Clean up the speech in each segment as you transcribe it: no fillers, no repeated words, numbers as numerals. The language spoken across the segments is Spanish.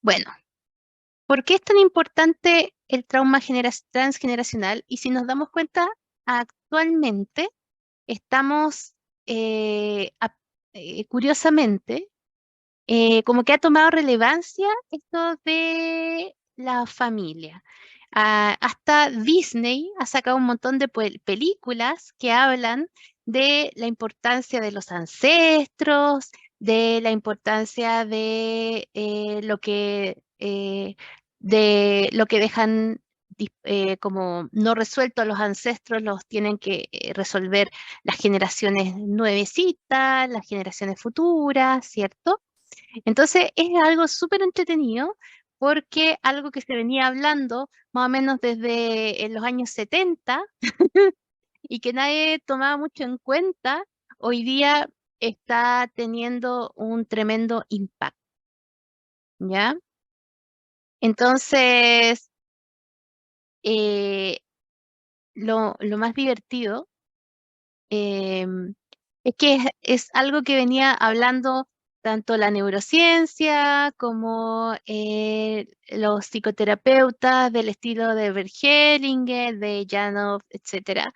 Bueno, ¿por qué es tan importante el trauma transgeneracional? Y si nos damos cuenta, actualmente estamos, curiosamente, como que ha tomado relevancia esto de la familia. Hasta Disney ha sacado un montón de películas que hablan de la importancia de los ancestros, de la importancia de lo que dejan como no resuelto los ancestros, los tienen que resolver las generaciones nuevecitas, las generaciones futuras, ¿cierto? Entonces es algo súper entretenido porque algo que se venía hablando más o menos desde los años 70 y que nadie tomaba mucho en cuenta, hoy día está teniendo un tremendo impacto, ¿ya? Entonces, eh, lo más divertido em, es que es algo que venía hablando tanto la neurociencia como los psicoterapeutas del estilo de Bert Hellinger, de Janov, etcétera,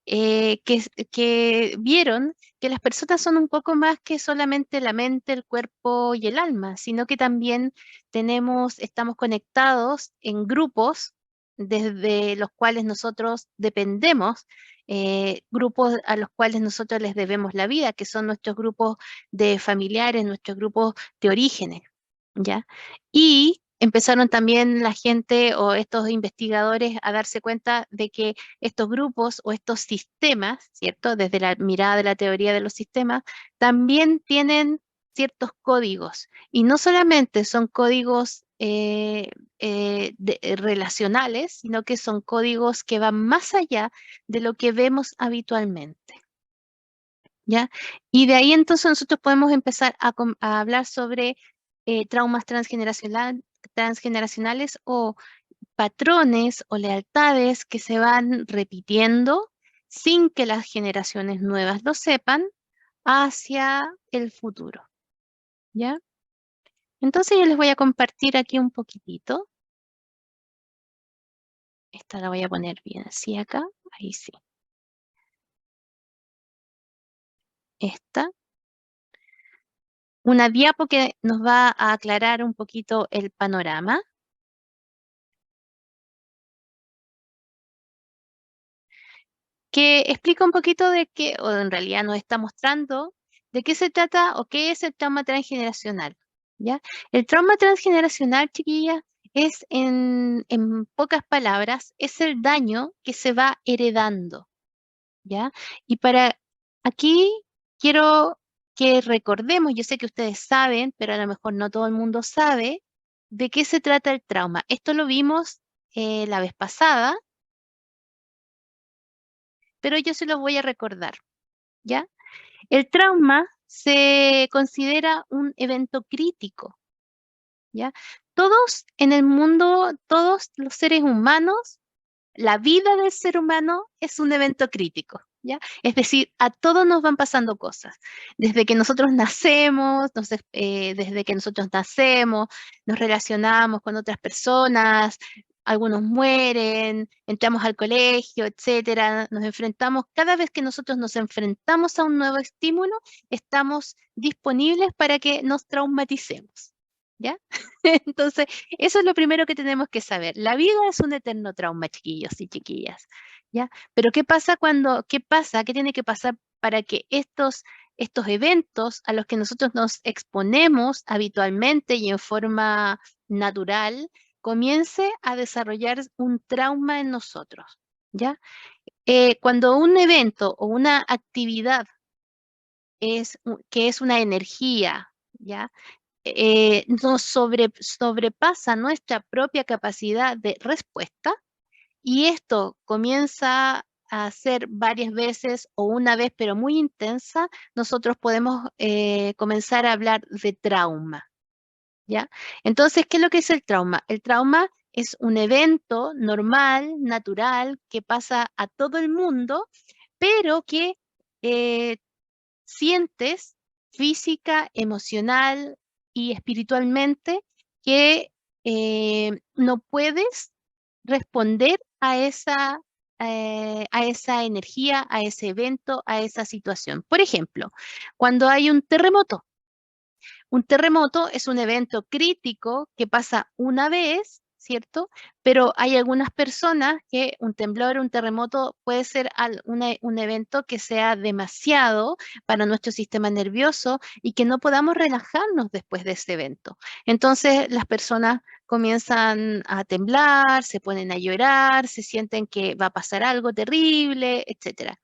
que vieron que las personas son un poco más que solamente la mente, el cuerpo y el alma, sino que también estamos conectados en grupos desde los cuales nosotros dependemos, grupos a los cuales nosotros les debemos la vida, que son nuestros grupos de familiares, nuestros grupos de orígenes, ¿ya? Y empezaron también la gente o estos investigadores a darse cuenta de que estos grupos o estos sistemas, ¿cierto? Desde la mirada de la teoría de los sistemas, también tienen ciertos códigos. Y no solamente son códigos relacionales, sino que son códigos que van más allá de lo que vemos habitualmente, ¿ya? Y de ahí entonces nosotros podemos empezar a hablar sobre traumas transgeneracionales o patrones o lealtades que se van repitiendo sin que las generaciones nuevas lo sepan hacia el futuro, ¿ya? Entonces yo les voy a compartir aquí un poquitito. Esta la voy a poner bien así acá. Ahí sí. Esta. Una diapo que nos va a aclarar un poquito el panorama. Que explica un poquito de qué, o en realidad nos está mostrando de qué se trata o qué es el trauma transgeneracional, ¿ya? El trauma transgeneracional, chiquillas, es en pocas palabras, es el daño que se va heredando, ¿ya? Y para aquí quiero que recordemos, yo sé que ustedes saben, pero a lo mejor no todo el mundo sabe, de qué se trata el trauma. Esto lo vimos la vez pasada, pero yo se los voy a recordar, ¿ya? El trauma se considera un evento crítico, ¿ya? Todos en el mundo, todos los seres humanos, la vida del ser humano es un evento crítico, ¿ya? Es decir, a todos nos van pasando cosas. Desde que nosotros nacemos, desde que nosotros nacemos, nos relacionamos con otras personas, algunos mueren, entramos al colegio, etcétera, nos enfrentamos, cada vez que nosotros nos enfrentamos a un nuevo estímulo, estamos disponibles para que nos traumaticemos, ¿ya? Entonces, eso es lo primero que tenemos que saber. La vida es un eterno trauma, chiquillos y chiquillas, ¿ya? Pero qué pasa, qué tiene que pasar para que estos eventos a los que nosotros nos exponemos habitualmente y en forma natural, comience a desarrollar un trauma en nosotros, ¿ya? Cuando un evento o una actividad que es una energía, ¿ya? Nos sobrepasa nuestra propia capacidad de respuesta y esto comienza a ser varias veces o una vez, pero muy intensa, nosotros podemos comenzar a hablar de trauma, ¿ya? Entonces, ¿qué es lo que es el trauma? El trauma es un evento normal, natural, que pasa a todo el mundo, pero que eh, sientes física, emocional y espiritualmente que no puedes responder a esa energía, a ese evento, a esa situación. Por ejemplo, cuando hay un terremoto. Un terremoto es un evento crítico que pasa una vez, ¿cierto? Pero hay algunas personas que un temblor, un terremoto puede ser un evento que sea demasiado para nuestro sistema nervioso y que no podamos relajarnos después de ese evento. Entonces las personas comienzan a temblar, se ponen a llorar, se sienten que va a pasar algo terrible, etcétera.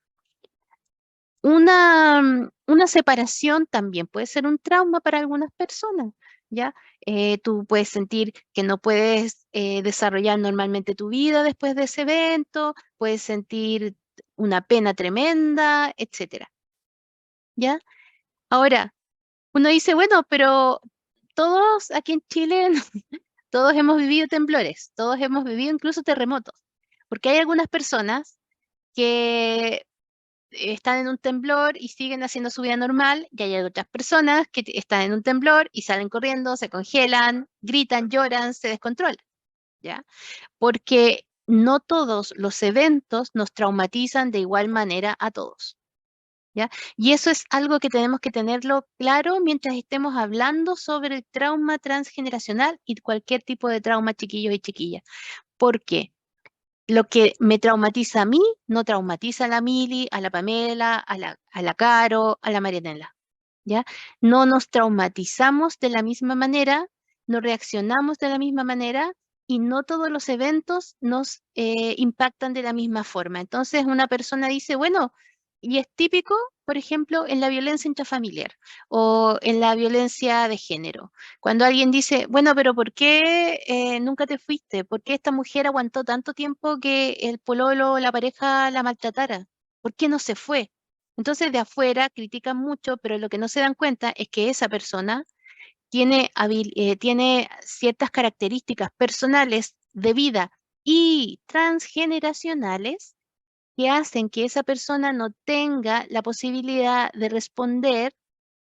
Una separación también puede ser un trauma para algunas personas, ¿ya? Tú puedes sentir que no puedes desarrollar normalmente tu vida después de ese evento, puedes sentir una pena tremenda, etcétera, ¿ya? Ahora, uno dice, bueno, pero todos aquí en Chile, todos hemos vivido temblores, todos hemos vivido incluso terremotos, porque hay algunas personas que están en un temblor y siguen haciendo su vida normal, y hay otras personas que están en un temblor y salen corriendo, se congelan, gritan, lloran, se descontrolan, ¿ya? Porque no todos los eventos nos traumatizan de igual manera a todos, ¿ya? Y eso es algo que tenemos que tenerlo claro mientras estemos hablando sobre el trauma transgeneracional y cualquier tipo de trauma, chiquillos y chiquillas. ¿Por qué? Lo que me traumatiza a mí, no traumatiza a la Mili, a la Pamela, a la Caro, a la Marianela, ¿ya? No nos traumatizamos de la misma manera, no reaccionamos de la misma manera y no todos los eventos nos impactan de la misma forma. Entonces una persona dice, bueno, y es típico, por ejemplo, en la violencia intrafamiliar o en la violencia de género. Cuando alguien dice, bueno, pero ¿por qué nunca te fuiste? ¿Por qué esta mujer aguantó tanto tiempo que el pololo, la pareja la maltratara? ¿Por qué no se fue? Entonces de afuera critican mucho, pero lo que no se dan cuenta es que esa persona tiene ciertas características personales de vida y transgeneracionales que hacen que esa persona no tenga la posibilidad de responder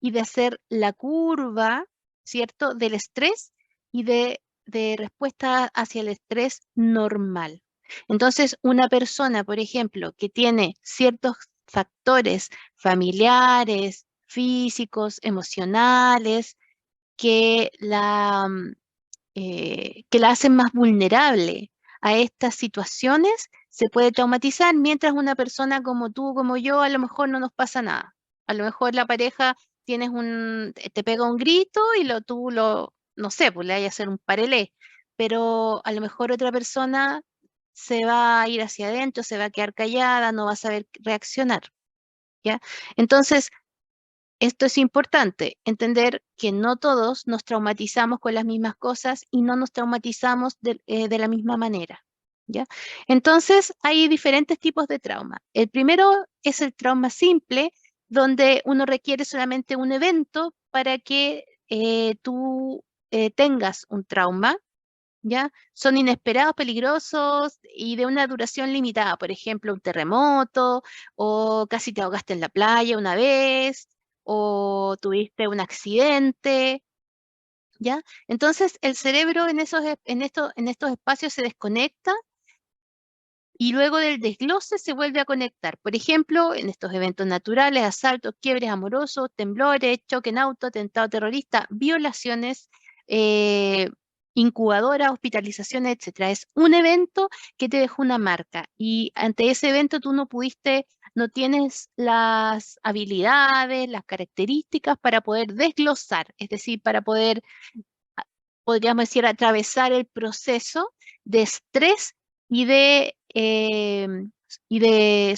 y de hacer la curva, ¿cierto?, del estrés y de respuesta hacia el estrés normal. Entonces, una persona, por ejemplo, que tiene ciertos factores familiares, físicos, emocionales, que la hacen más vulnerable a estas situaciones, se puede traumatizar, mientras una persona como tú, como yo, a lo mejor no nos pasa nada. A lo mejor la pareja te pega un grito y no sé, pues le hay a hacer un parelé, pero a lo mejor otra persona se va a ir hacia adentro, se va a quedar callada, no va a saber reaccionar, ¿ya? Entonces, esto es importante, entender que no todos nos traumatizamos con las mismas cosas y no nos traumatizamos de la misma manera, ¿ya? Entonces, hay diferentes tipos de trauma. El primero es el trauma simple, donde uno requiere solamente un evento para que tú tengas un trauma, ¿ya? Son inesperados, peligrosos y de una duración limitada. Por ejemplo, un terremoto, o casi te ahogaste en la playa una vez, o tuviste un accidente, ¿ya? Entonces, el cerebro en estos espacios se desconecta y luego del desglose se vuelve a conectar. Por ejemplo, en estos eventos naturales, asaltos, quiebres amorosos, temblores, choque en auto, atentado terrorista, violaciones, eh, incubadoras, hospitalizaciones, etcétera. Es un evento que te dejó una marca y ante ese evento tú no tienes las habilidades, las características para poder desglosar, es decir, para poder, podríamos decir, atravesar el proceso de estrés y de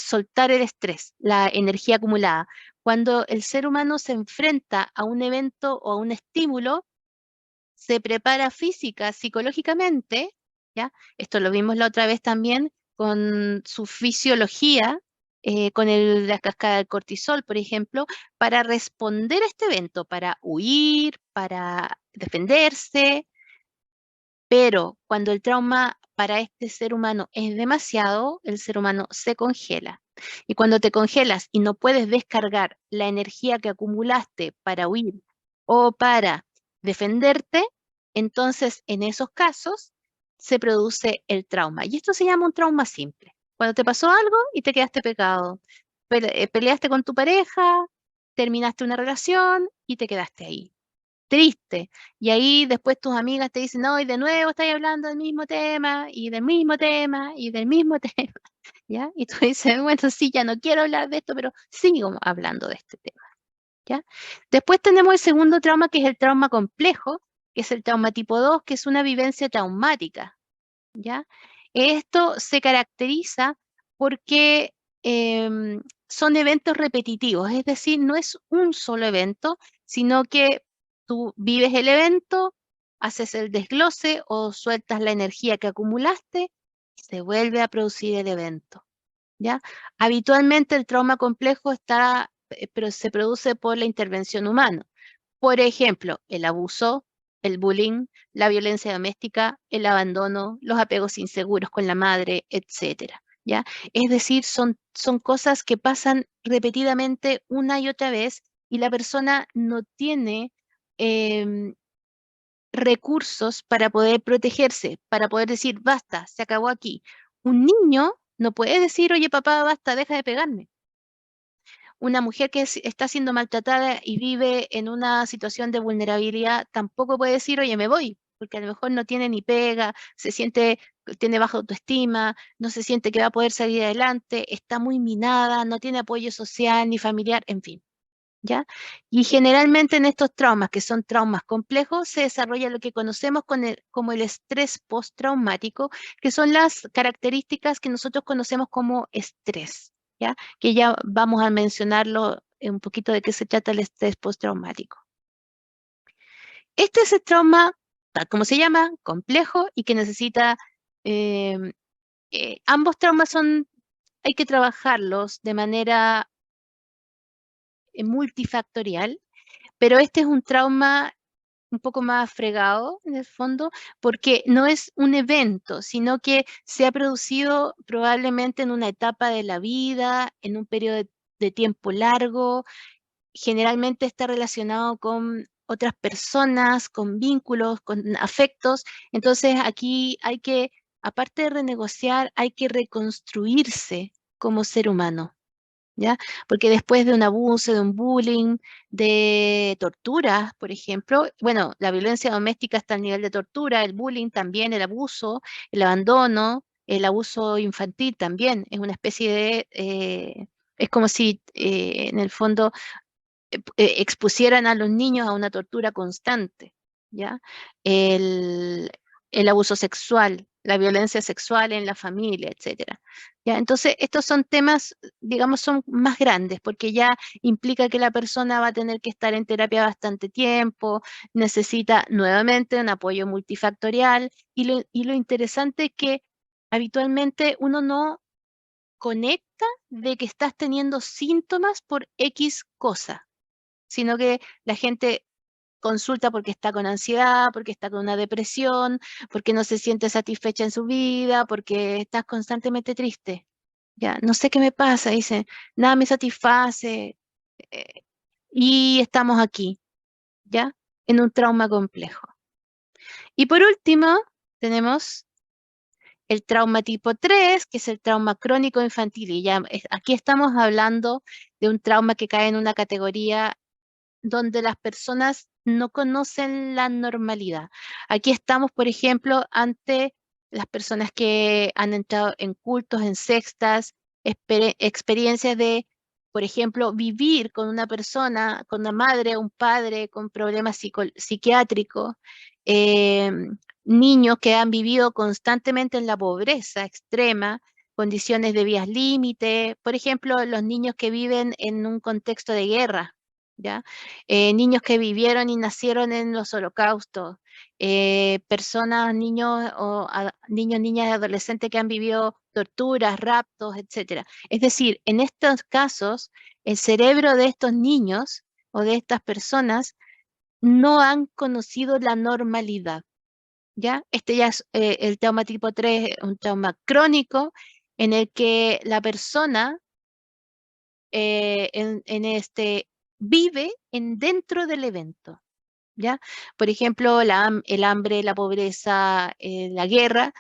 soltar el estrés, la energía acumulada. Cuando el ser humano se enfrenta a un evento o a un estímulo, se prepara física, psicológicamente, ¿ya? Esto lo vimos la otra vez también con su fisiología, con la cascada del cortisol, por ejemplo, para responder a este evento, para huir, para defenderse, pero cuando el trauma para este ser humano es demasiado, el ser humano se congela. Y cuando te congelas y no puedes descargar la energía que acumulaste para huir o para defenderte, entonces en esos casos se produce el trauma. Y esto se llama un trauma simple. Cuando te pasó algo y te quedaste pegado. Peleaste con tu pareja, terminaste una relación y te quedaste ahí. Triste. Y ahí después tus amigas te dicen, no, y de nuevo estáis hablando del mismo tema, y del mismo tema, y del mismo tema, ¿ya? Y tú dices, bueno, sí, ya no quiero hablar de esto, pero sigo hablando de este tema, ¿ya? Después tenemos el segundo trauma, que es el trauma complejo, que es el trauma tipo 2, que es una vivencia traumática, ¿ya? Esto se caracteriza porque son eventos repetitivos, es decir, no es un solo evento, sino que tú vives el evento, haces el desglose o sueltas la energía que acumulaste y se vuelve a producir el evento, ¿ya? Habitualmente el trauma complejo pero se produce por la intervención humana. Por ejemplo, el abuso, el bullying, la violencia doméstica, el abandono, los apegos inseguros con la madre, etcétera, ¿ya? Es decir, son cosas que pasan repetidamente una y otra vez y la persona no tiene em, recursos para poder protegerse, para poder decir, basta, se acabó aquí. Un niño no puede decir, oye, papá, basta, deja de pegarme. Una mujer que está siendo maltratada y vive en una situación de vulnerabilidad tampoco puede decir, oye, me voy, porque a lo mejor no tiene ni pega, tiene baja autoestima, no se siente que va a poder salir adelante, está muy minada, no tiene apoyo social ni familiar, en fin, ¿ya? Y generalmente en estos traumas, que son traumas complejos, se desarrolla lo que conocemos como el estrés postraumático, que son las características que nosotros conocemos como estrés, ¿ya? Que ya vamos a mencionarlo un poquito de qué se trata el estrés postraumático. Este es el trauma, tal como se llama, complejo y que necesita, ambos traumas hay que trabajarlos de manera multifactorial, pero este es un trauma un poco más fregado en el fondo, porque no es un evento, sino que se ha producido probablemente en una etapa de la vida, en un periodo de tiempo largo, generalmente está relacionado con otras personas, con vínculos, con afectos. Entonces aquí aparte de renegociar, hay que reconstruirse como ser humano. ¿Ya? Porque después de un abuso, de un bullying, de torturas, por ejemplo, bueno, la violencia doméstica está al nivel de tortura, el bullying también, el abuso, el abandono, el abuso infantil también, es una especie es como si en el fondo expusieran a los niños a una tortura constante, ¿ya? El, el abuso sexual, la violencia sexual en la familia, etcétera. ¿Ya? Entonces, estos son temas, digamos, son más grandes porque ya implica que la persona va a tener que estar en terapia bastante tiempo, necesita nuevamente un apoyo multifactorial y lo interesante es que habitualmente uno no conecta de que estás teniendo síntomas por X cosa, sino que la gente consulta porque está con ansiedad, porque está con una depresión, porque no se siente satisfecha en su vida, porque estás constantemente triste. Ya, no sé qué me pasa, dice, nada me satisface eh, y estamos aquí, ¿ya? En un trauma complejo. Y por último, tenemos el trauma tipo 3, que es el trauma crónico infantil. Y ya aquí estamos hablando de un trauma que cae en una categoría donde las personas no conocen la normalidad. Aquí estamos, por ejemplo, ante las personas que han entrado en cultos, en sectas, experiencias de, por ejemplo, vivir con una persona, con una madre o un padre con problemas psiquiátricos, eh, niños que han vivido constantemente en la pobreza extrema, condiciones de vías límite, por ejemplo, los niños que viven en un contexto de guerra, ¿ya? Niños que vivieron y nacieron en los holocaustos, personas, niños, niños, niñas y adolescentes que han vivido torturas, raptos, etcétera. Es decir, en estos casos, el cerebro de estos niños o de estas personas no han conocido la normalidad, ¿ya? Este ya es el trauma tipo 3, un trauma crónico en el que la persona en este, vive dentro del evento, ¿ya? Por ejemplo, el hambre, la pobreza, la guerra,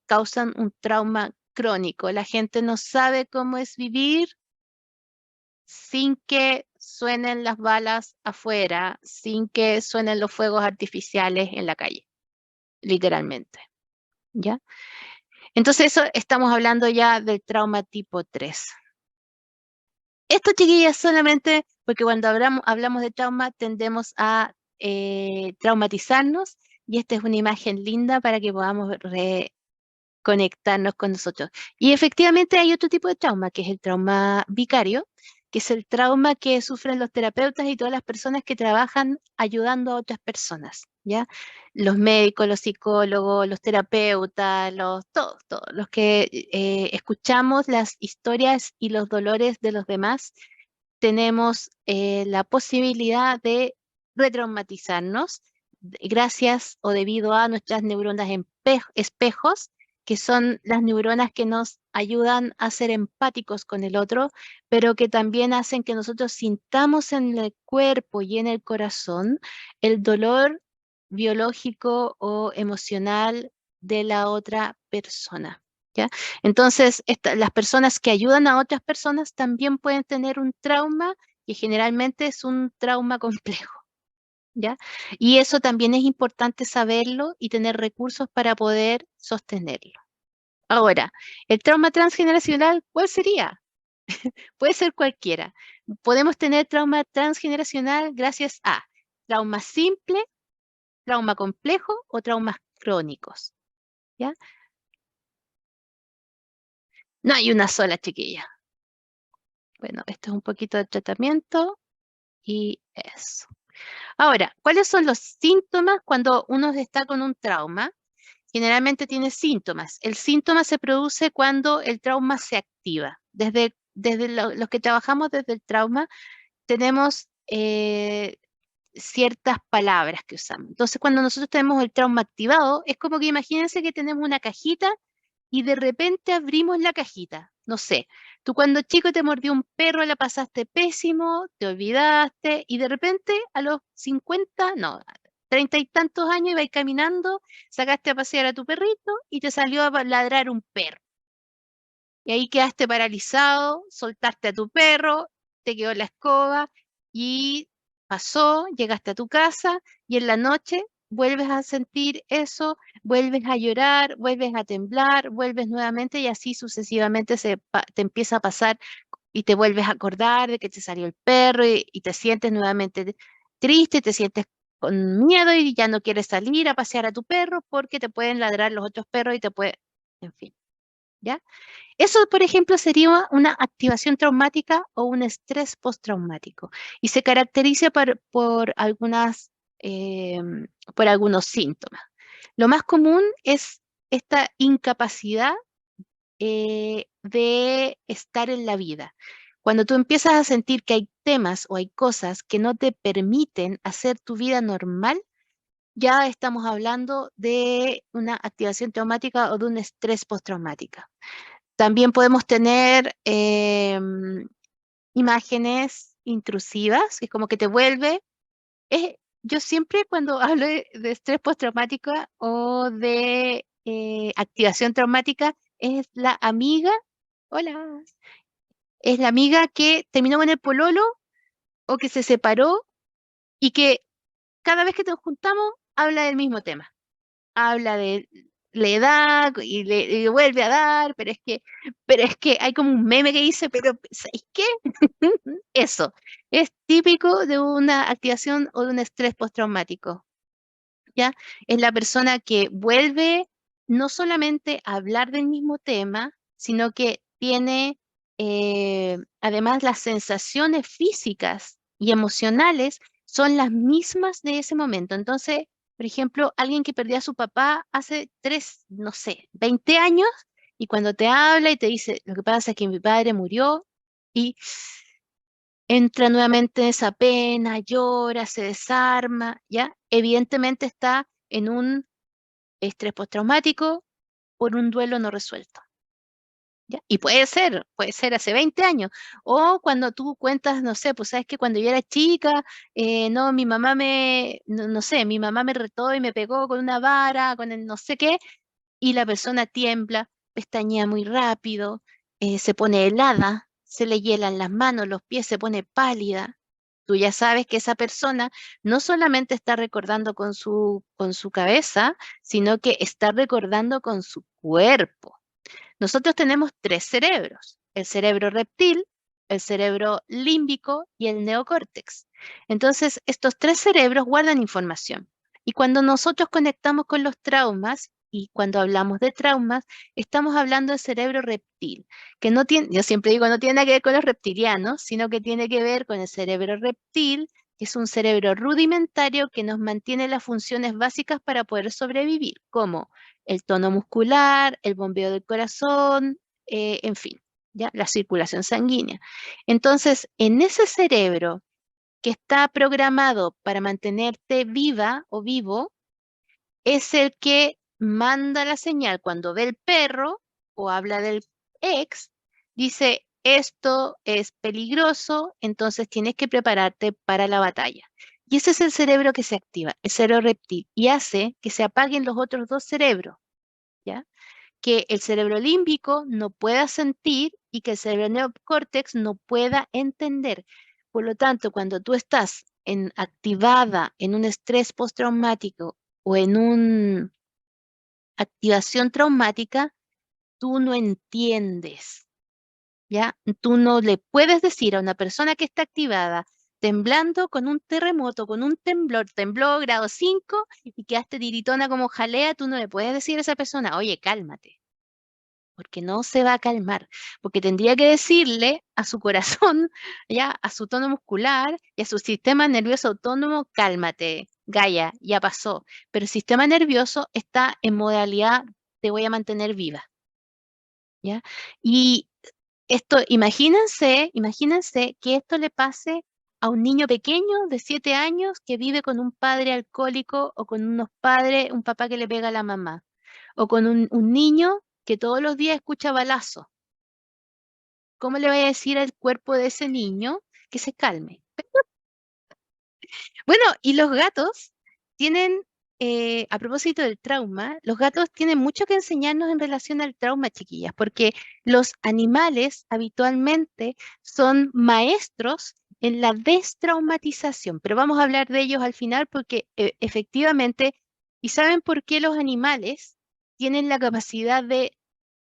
causan un trauma crónico. La gente no sabe cómo es vivir sin que suenen las balas afuera, sin que suenen los fuegos artificiales en la calle, literalmente, ¿ya? Entonces eso estamos hablando ya del trauma tipo 3. Esto, chiquillas, solamente porque cuando hablamos de trauma tendemos a traumatizarnos, y esta es una imagen linda para que podamos conectarnos con nosotros. Y efectivamente hay otro tipo de trauma, que es el trauma vicario, que es el trauma que sufren los terapeutas y todas las personas que trabajan ayudando a otras personas, ¿ya? Los médicos, los psicólogos, los terapeutas, todos, los que escuchamos las historias y los dolores de los demás, tenemos la posibilidad de retraumatizarnos gracias o debido a nuestras neuronas espejos, que son las neuronas que nos ayudan a ser empáticos con el otro, pero que también hacen que nosotros sintamos en el cuerpo y en el corazón el dolor biológico o emocional de la otra persona, ¿ya? Entonces, las personas que ayudan a otras personas también pueden tener un trauma, y generalmente es un trauma complejo, ¿ya? Y eso también es importante saberlo y tener recursos para poder sostenerlo. Ahora, el trauma transgeneracional, ¿cuál sería? Puede ser cualquiera. Podemos tener trauma transgeneracional gracias a trauma simple, trauma complejo o traumas crónicos, ¿ya? No hay una sola, chiquilla. Bueno, esto es un poquito de tratamiento y eso. Ahora, ¿cuáles son los síntomas cuando uno está con un trauma? Generalmente tiene síntomas. El síntoma se produce cuando el trauma se activa. Desde los que trabajamos desde el trauma, tenemos ciertas palabras que usamos. Entonces, cuando nosotros tenemos el trauma activado, es como que imagínense que tenemos una cajita y de repente abrimos la cajita. No sé, tú cuando chico te mordió un perro, la pasaste pésimo, te olvidaste y de repente a los 50, no, 30 y tantos años ibas caminando, sacaste a pasear a tu perrito y te salió a ladrar un perro. Y ahí quedaste paralizado, soltaste a tu perro, te quedó la escoba y pasó, llegaste a tu casa y en la noche vuelves a sentir eso, vuelves a llorar, vuelves a temblar, vuelves nuevamente y así sucesivamente te empieza a pasar y te vuelves a acordar de que te salió el perro y te sientes nuevamente triste, te sientes con miedo y ya no quieres salir a pasear a tu perro porque te pueden ladrar los otros perros y te pueden, en fin, ¿ya? Eso, por ejemplo, sería una activación traumática o un estrés postraumático y se caracteriza por algunos síntomas. Lo más común es esta incapacidad de estar en la vida. Cuando tú empiezas a sentir que hay temas o hay cosas que no te permiten hacer tu vida normal, ya estamos hablando de una activación traumática o de un estrés postraumático. También podemos tener imágenes intrusivas, que es como que te vuelve. Yo siempre cuando hablo de estrés postraumático o de activación traumática, es la amiga, hola, es la amiga que terminó con el pololo o que se separó y que cada vez que nos juntamos habla del mismo tema. Habla de le da y le vuelve a dar, pero es que hay como un meme que dice, pero ¿sabes qué? Eso es típico de una activación o de un estrés postraumático, ¿ya? Es la persona que vuelve no solamente a hablar del mismo tema, sino que tiene además las sensaciones físicas y emocionales son las mismas de ese momento. Entonces, por ejemplo, alguien que perdió a su papá hace 3, no sé, 20 años, y cuando te habla y te dice, lo que pasa es que mi padre murió, y entra nuevamente en esa pena, llora, se desarma, ¿ya? Evidentemente está en un estrés postraumático por un duelo no resuelto. ¿ya? Y puede ser hace 20 años. O cuando tú cuentas, no sé, pues sabes que cuando yo era chica, no, mi mamá no sé, mi mamá me retó y me pegó con una vara, con el no sé qué, y la persona tiembla, pestañea muy rápido, se pone helada, se le hielan las manos, los pies, se pone pálida. Tú ya sabes que esa persona no solamente está recordando con su cabeza, sino que está recordando con su cuerpo. Nosotros tenemos tres cerebros, el cerebro reptil, el cerebro límbico y el neocórtex. Entonces, estos tres cerebros guardan información. Y cuando nosotros conectamos con los traumas, y cuando hablamos de traumas, estamos hablando del cerebro reptil, que no tiene, yo siempre digo, no tiene nada que ver con los reptilianos, sino que tiene que ver con el cerebro reptil, que es un cerebro rudimentario que nos mantiene las funciones básicas para poder sobrevivir, como el tono muscular, el bombeo del corazón, en fin, ¿ya? La circulación sanguínea. Entonces, en ese cerebro que está programado para mantenerte viva o vivo, es el que manda la señal cuando ve el perro o habla del ex, dice, esto es peligroso, entonces tienes que prepararte para la batalla. Y ese es el cerebro que se activa, el cerebro reptil, y hace que se apaguen los otros dos cerebros, ¿ya? Que el cerebro límbico no pueda sentir y que el cerebro neocórtex no pueda entender. Por lo tanto, cuando tú estás activada en un estrés postraumático o en una activación traumática, tú no entiendes, ¿ya? Tú no le puedes decir a una persona que está activada, temblando con un terremoto, con un temblor, tembló grado 5 y quedaste tiritona como jalea, tú no le puedes decir a esa persona, oye, cálmate, porque no se va a calmar, porque tendría que decirle a su corazón, ya, a su tono muscular y a su sistema nervioso autónomo, cálmate, Gaia, ya pasó. Pero el sistema nervioso está en modalidad, te voy a mantener viva, ¿ya? Y esto, imagínense que esto le pase a un niño pequeño de 7 años que vive con un padre alcohólico o con unos padres, un papá que le pega a la mamá, o con un niño que todos los días escucha balazos. ¿Cómo le voy a decir al cuerpo de ese niño que se calme? Bueno, y los gatos tienen, a propósito del trauma, los gatos tienen mucho que enseñarnos en relación al trauma, chiquillas, porque los animales habitualmente son maestros en la destraumatización, pero vamos a hablar de ellos al final porque efectivamente, ¿y saben por qué los animales tienen la capacidad de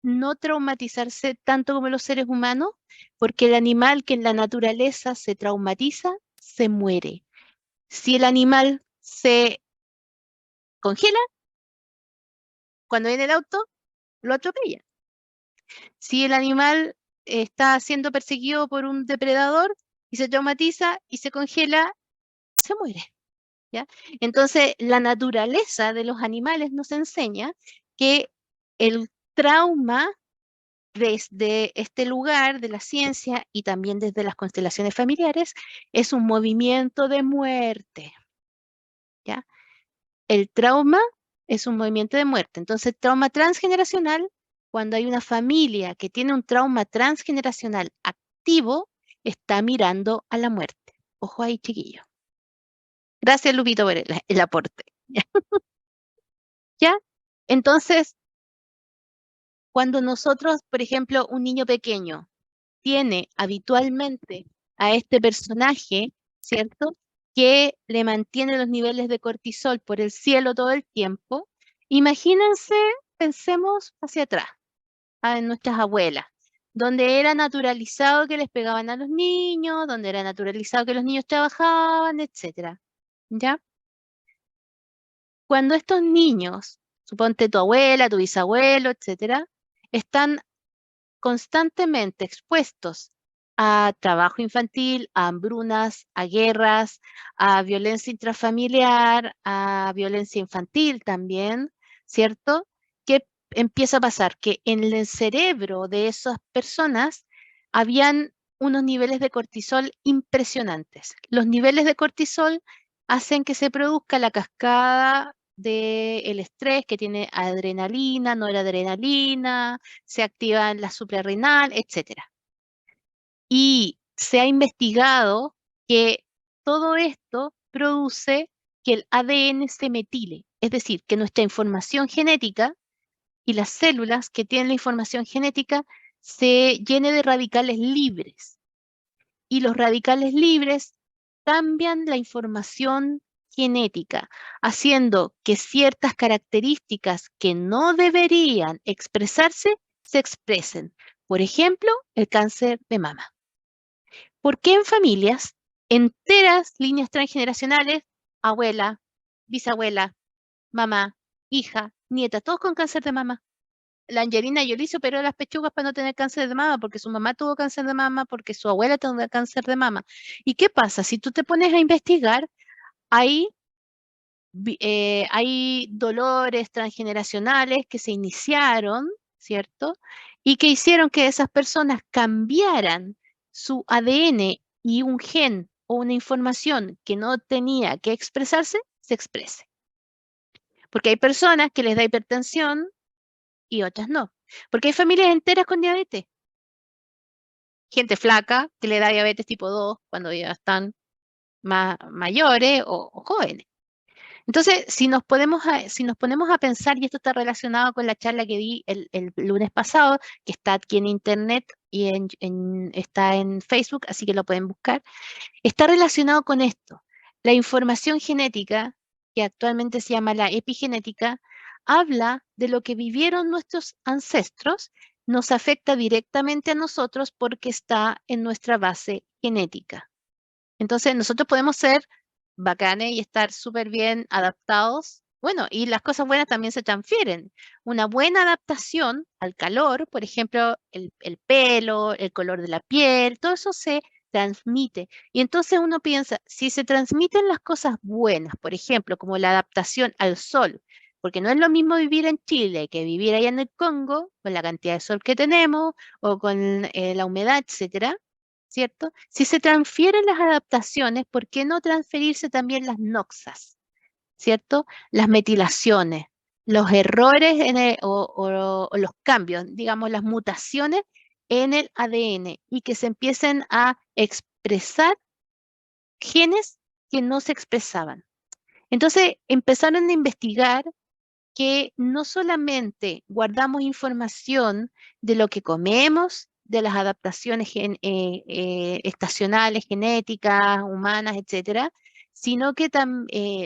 no traumatizarse tanto como los seres humanos? Porque el animal que en la naturaleza se traumatiza, se muere. Si el animal se congela, cuando viene el auto, lo atropella. Si el animal está siendo perseguido por un depredador y se traumatiza y se congela, se muere, ¿ya? Entonces, la naturaleza de los animales nos enseña que el trauma desde este lugar de la ciencia y también desde las constelaciones familiares es un movimiento de muerte, ¿ya? El trauma es un movimiento de muerte. Entonces, trauma transgeneracional, cuando hay una familia que tiene un trauma transgeneracional activo, está mirando a la muerte. Ojo ahí, chiquillo. Gracias, Lupito, por el aporte. ¿Ya? Entonces, cuando nosotros, por ejemplo, un niño pequeño tiene habitualmente a este personaje, ¿cierto? Que le mantiene los niveles de cortisol por el cielo todo el tiempo. Imagínense, pensemos hacia atrás, a nuestras abuelas, donde era naturalizado que les pegaban a los niños, donde era naturalizado que los niños trabajaban, etcétera. ¿Ya? Cuando estos niños, suponte tu abuela, tu bisabuelo, etcétera, están constantemente expuestos a trabajo infantil, a hambrunas, a guerras, a violencia intrafamiliar, a violencia infantil también, ¿cierto? ¿Qué empieza a pasar? Que en el cerebro de esas personas habían unos niveles de cortisol impresionantes. Los niveles de cortisol hacen que se produzca la cascada del estrés, que tiene adrenalina, noradrenalina, se activan la suprarrenal, etc. Y se ha investigado que todo esto produce que el ADN se metile, es decir, que nuestra información genética y las células que tienen la información genética se llene de radicales libres. Y los radicales libres cambian la información genética, haciendo que ciertas características que no deberían expresarse se expresen. Por ejemplo, el cáncer de mama. ¿Por qué en familias enteras, líneas transgeneracionales, abuela, bisabuela, mamá, hija, nieta, todos con cáncer de mama? La Angelina Jolie se operó las pechugas para no tener cáncer de mama, porque su mamá tuvo cáncer de mama, porque su abuela tuvo cáncer de mama. ¿Y qué pasa? Si tú te pones a investigar, hay, hay dolores transgeneracionales que se iniciaron, ¿cierto? Y que hicieron que esas personas cambiaran su ADN y un gen o una información que no tenía que expresarse, se exprese. Porque hay personas que les da hipertensión y otras no. Porque hay familias enteras con diabetes. Gente flaca que le da diabetes tipo 2 cuando ya están más mayores o jóvenes. Entonces, si nos ponemos a pensar, y esto está relacionado con la charla que di el lunes pasado, que está aquí en internet y está en Facebook, así que lo pueden buscar, está relacionado con esto. La información genética, que actualmente se llama la epigenética, habla de lo que vivieron nuestros ancestros, nos afecta directamente a nosotros porque está en nuestra base genética. Entonces, nosotros podemos ser bacanes y estar súper bien adaptados. Bueno, y las cosas buenas también se transfieren. Una buena adaptación al calor, por ejemplo, el pelo, el color de la piel, todo eso se transmite. Y entonces uno piensa, si se transmiten las cosas buenas, por ejemplo, como la adaptación al sol, porque no es lo mismo vivir en Chile que vivir allá en el Congo, con la cantidad de sol que tenemos o con la humedad, etcétera, ¿cierto? Si se transfieren las adaptaciones, ¿por qué no transferirse también las noxas, ¿cierto? Las metilaciones, los errores o los cambios, digamos, las mutaciones en el ADN y que se empiecen a expresar genes que no se expresaban. Entonces empezaron a investigar que no solamente guardamos información de lo que comemos, de las adaptaciones estacionales, genéticas, humanas, etcétera, sino que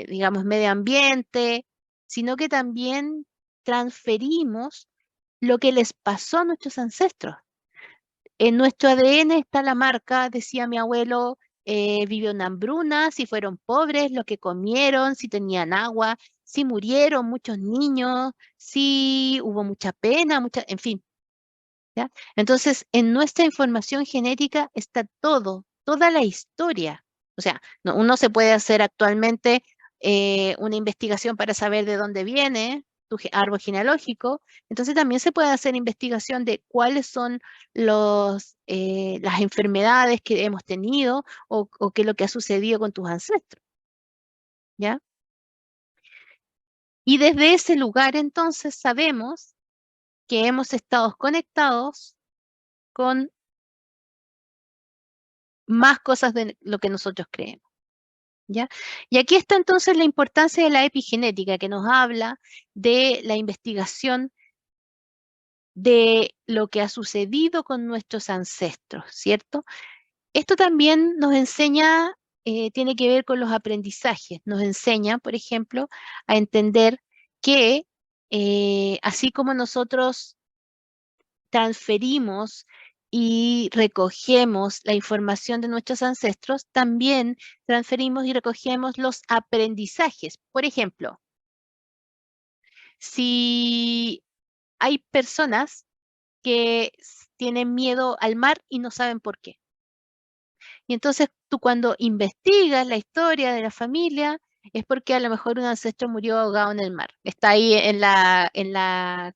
digamos, medio ambiente, sino que también transferimos lo que les pasó a nuestros ancestros. En nuestro ADN está la marca, decía mi abuelo, vivió en hambruna, si fueron pobres, lo que comieron, si tenían agua, si murieron muchos niños, si hubo mucha pena, en fin. ¿Ya? Entonces, en nuestra información genética está todo, toda la historia. O sea, uno se puede hacer actualmente una investigación para saber de dónde viene tu árbol genealógico. Entonces, también se puede hacer investigación de cuáles son las enfermedades que hemos tenido o qué es lo que ha sucedido con tus ancestros. ¿Ya? Y desde ese lugar, entonces, sabemos que hemos estado conectados con más cosas de lo que nosotros creemos. ¿Ya? Y aquí está entonces la importancia de la epigenética, que nos habla de la investigación de lo que ha sucedido con nuestros ancestros, ¿cierto? Esto también nos enseña, tiene que ver con los aprendizajes, nos enseña, por ejemplo, a entender que así como nosotros transferimos y recogemos la información de nuestros ancestros, también transferimos y recogemos los aprendizajes. Por ejemplo, si hay personas que tienen miedo al mar y no saben por qué. Y entonces tú cuando investigas la historia de la familia, es porque a lo mejor un ancestro murió ahogado en el mar. Está ahí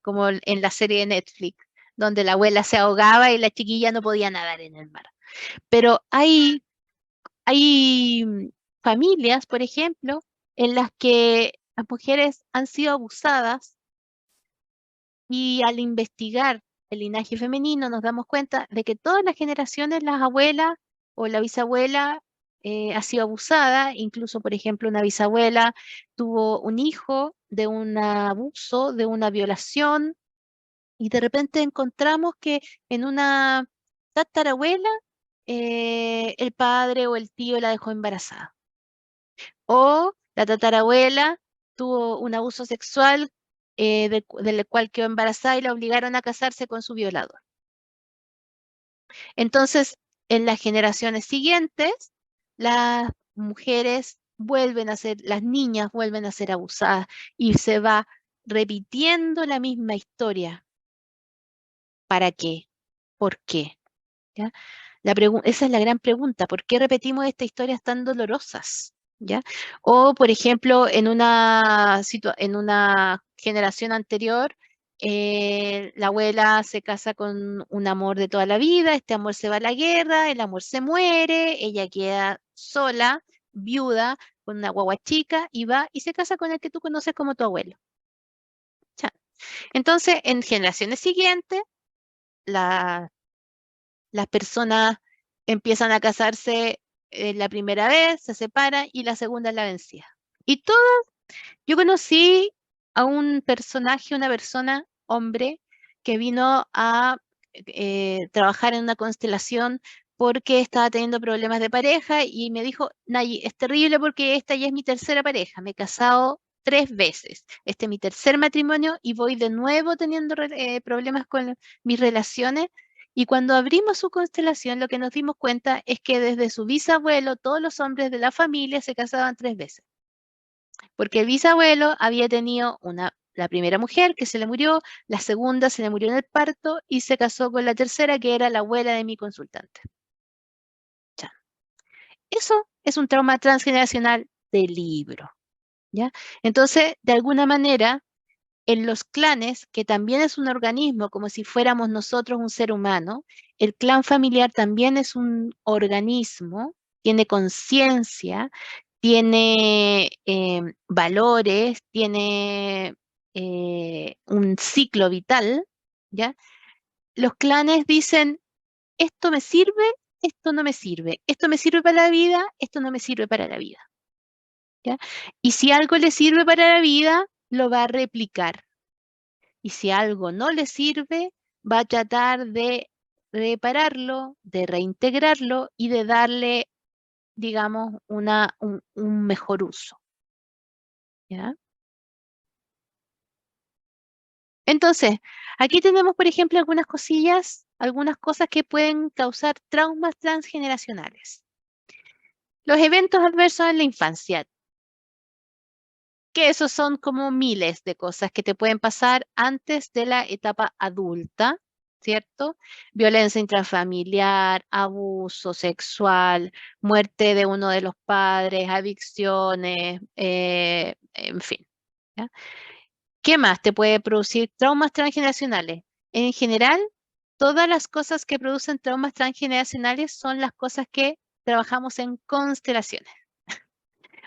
como en la serie de Netflix, donde la abuela se ahogaba y la chiquilla no podía nadar en el mar. Pero hay familias, por ejemplo, en las que las mujeres han sido abusadas y al investigar el linaje femenino nos damos cuenta de que todas las generaciones, las abuelas o la bisabuela ha sido abusada, incluso por ejemplo una bisabuela tuvo un hijo de un abuso, de una violación, y de repente encontramos que en una tatarabuela el padre o el tío la dejó embarazada. O la tatarabuela tuvo un abuso sexual del cual quedó embarazada y la obligaron a casarse con su violador. Entonces, en las generaciones siguientes, las mujeres vuelven a ser, las niñas vuelven a ser abusadas y se va repitiendo la misma historia. ¿Para qué? ¿Por qué? ¿Ya? Esa es la gran pregunta, ¿por qué repetimos estas historias tan dolorosas? ¿Ya? O, por ejemplo, en una generación anterior, la abuela se casa con un amor de toda la vida, este amor se va a la guerra, el amor se muere, ella queda sola, viuda, con una guagua chica, y va y se casa con el que tú conoces como tu abuelo. ¿Ya? Entonces, en generaciones siguientes, la las personas empiezan a casarse la primera vez, se separan y la segunda es la vencida. Y todo, yo conocí a un personaje, una persona, hombre, que vino a trabajar en una constelación porque estaba teniendo problemas de pareja y me dijo, Nayi, es terrible porque esta ya es mi tercera pareja, me he casado 3 veces, este es mi tercer matrimonio y voy de nuevo teniendo problemas con mis relaciones. Y cuando abrimos su constelación, lo que nos dimos cuenta es que desde su bisabuelo, todos los hombres de la familia se casaban 3 veces. Porque el bisabuelo había tenido la primera mujer que se le murió, la segunda se le murió en el parto y se casó con la tercera, que era la abuela de mi consultante. Ya. Eso es un trauma transgeneracional de libro. ¿Ya? Entonces, de alguna manera, en los clanes, que también es un organismo, como si fuéramos nosotros un ser humano, el clan familiar también es un organismo, tiene conciencia, tiene valores, tiene un ciclo vital, ¿ya? Los clanes dicen, esto me sirve, esto no me sirve, esto me sirve para la vida, esto no me sirve para la vida, ¿ya? Y si algo le sirve para la vida, lo va a replicar. Y si algo no le sirve, va a tratar de repararlo, de reintegrarlo y de darle, digamos, un mejor uso. ¿Ya? Entonces, aquí tenemos, por ejemplo, algunas cosillas, algunas cosas que pueden causar traumas transgeneracionales. Los eventos adversos en la infancia, que esos son como miles de cosas que te pueden pasar antes de la etapa adulta, ¿cierto? Violencia intrafamiliar, abuso sexual, muerte de uno de los padres, adicciones, en fin. ¿Ya? ¿Qué más te puede producir traumas transgeneracionales? En general, todas las cosas que producen traumas transgeneracionales son las cosas que trabajamos en constelaciones.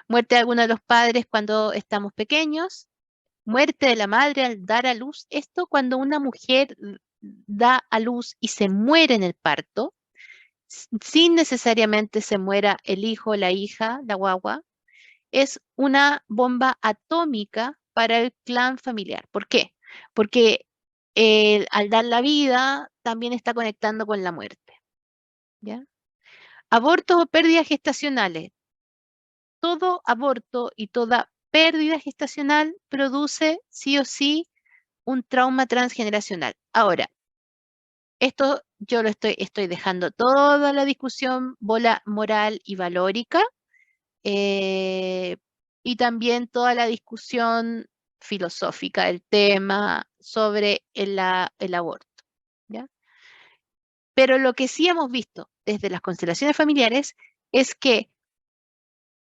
Muerte de alguno de los padres cuando estamos pequeños, muerte de la madre al dar a luz. Esto cuando una mujer da a luz y se muere en el parto, sin necesariamente se muera el hijo, la hija, la guagua, es una bomba atómica para el clan familiar. ¿Por qué? Porque al dar la vida también está conectando con la muerte. ¿Ya? Abortos o pérdidas gestacionales. Todo aborto y toda pérdida gestacional produce sí o sí un trauma transgeneracional. Ahora, esto yo estoy dejando toda la discusión moral y valórica eh, y también toda la discusión filosófica del tema sobre el aborto. ¿Ya? Pero lo que sí hemos visto desde las constelaciones familiares es que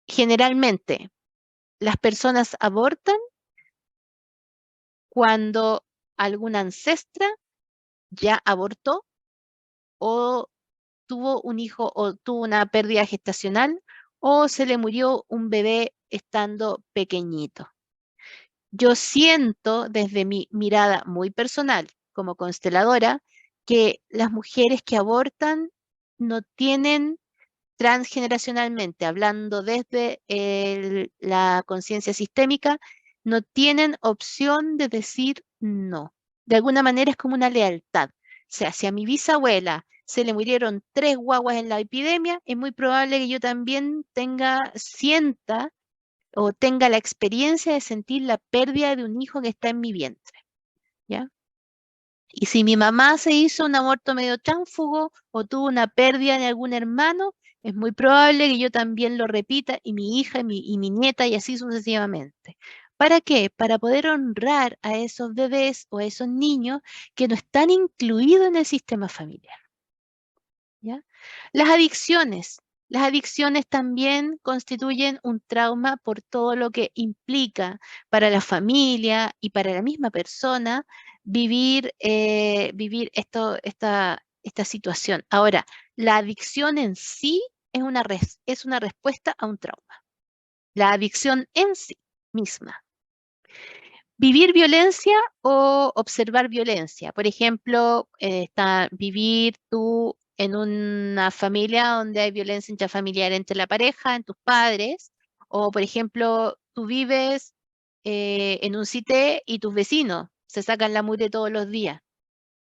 generalmente las personas abortan cuando alguna ancestra ya abortó o tuvo un hijo o tuvo una pérdida gestacional o se le murió un bebé estando pequeñito. yo siento desde mi mirada muy personal como consteladora que las mujeres que abortan no tienen transgeneracionalmente, hablando desde la conciencia sistémica, no tienen opción de decir no. De alguna manera es como una lealtad. O sea, si a mi bisabuela se le murieron 3 guaguas en la epidemia, es muy probable que yo también sienta o tenga la experiencia de sentir la pérdida de un hijo que está en mi vientre, ¿ya? Y si mi mamá se hizo un aborto medio tránfugo o tuvo una pérdida de algún hermano, es muy probable que yo también lo repita y mi hija y mi nieta y así sucesivamente. ¿Para qué? Para poder honrar a esos bebés o a esos niños que no están incluidos en el sistema familiar. ¿Ya? Las adicciones. Las adicciones también constituyen un trauma por todo lo que implica para la familia y para la misma persona vivir esta situación. Ahora, la adicción en sí es una respuesta a un trauma. La adicción en sí misma. Vivir violencia o observar violencia. Por ejemplo, vivir tú en una familia donde hay violencia intrafamiliar entre la pareja, en tus padres, o por ejemplo, tú vives en un sitio y tus vecinos se sacan la mugre todos los días.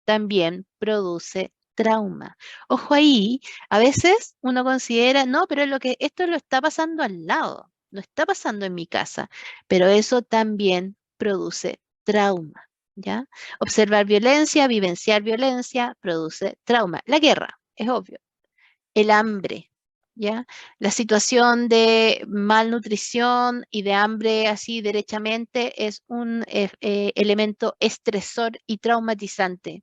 También produce trauma. Ojo ahí, a veces uno considera, no, pero esto lo está pasando al lado, no está pasando en mi casa, pero eso también produce trauma, ¿ya? Observar violencia, vivenciar violencia, produce trauma. La guerra, es obvio. El hambre, ¿ya? La situación de malnutrición y de hambre así derechamente es un elemento estresor y traumatizante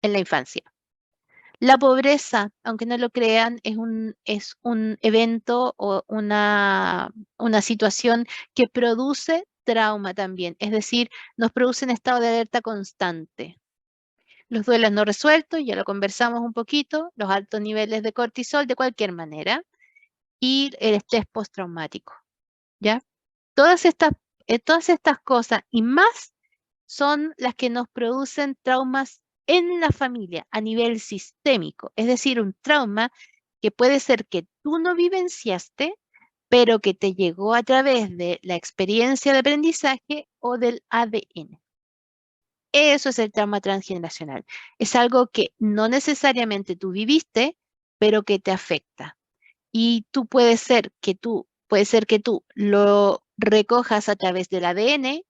en la infancia. La pobreza, aunque no lo crean, es un evento o una situación que produce trauma también, es decir, nos produce un estado de alerta constante. Los duelos no resueltos, ya lo conversamos un poquito, los altos niveles de cortisol de cualquier manera y el estrés postraumático, ¿ya? Todas estas cosas y más son las que nos producen traumas en la familia a nivel sistémico, es decir, un trauma que puede ser que tú no vivenciaste, pero que te llegó a través de la experiencia de aprendizaje o del ADN. Eso es el trauma transgeneracional. Es algo que no necesariamente tú viviste, pero que te afecta. Y puede ser que tú lo recojas a través del ADN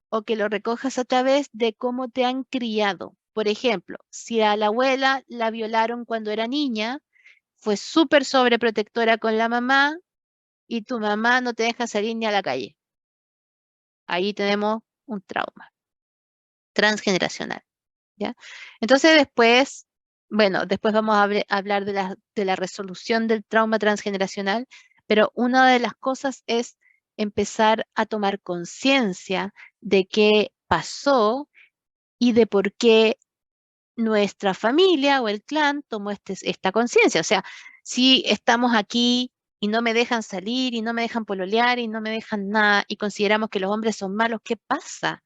o que lo recojas a través de cómo te han criado. Por ejemplo, si a la abuela la violaron cuando era niña, fue súper sobreprotectora con la mamá y tu mamá no te deja salir ni a la calle. Ahí tenemos un trauma transgeneracional, ¿ya? Entonces después, bueno, después vamos a hablar de la resolución del trauma transgeneracional, pero una de las cosas es empezar a tomar conciencia de qué pasó y de por qué nuestra familia o el clan tomó esta conciencia. O sea, si estamos aquí y no me dejan salir y no me dejan pololear y no me dejan nada y consideramos que los hombres son malos, ¿qué pasa?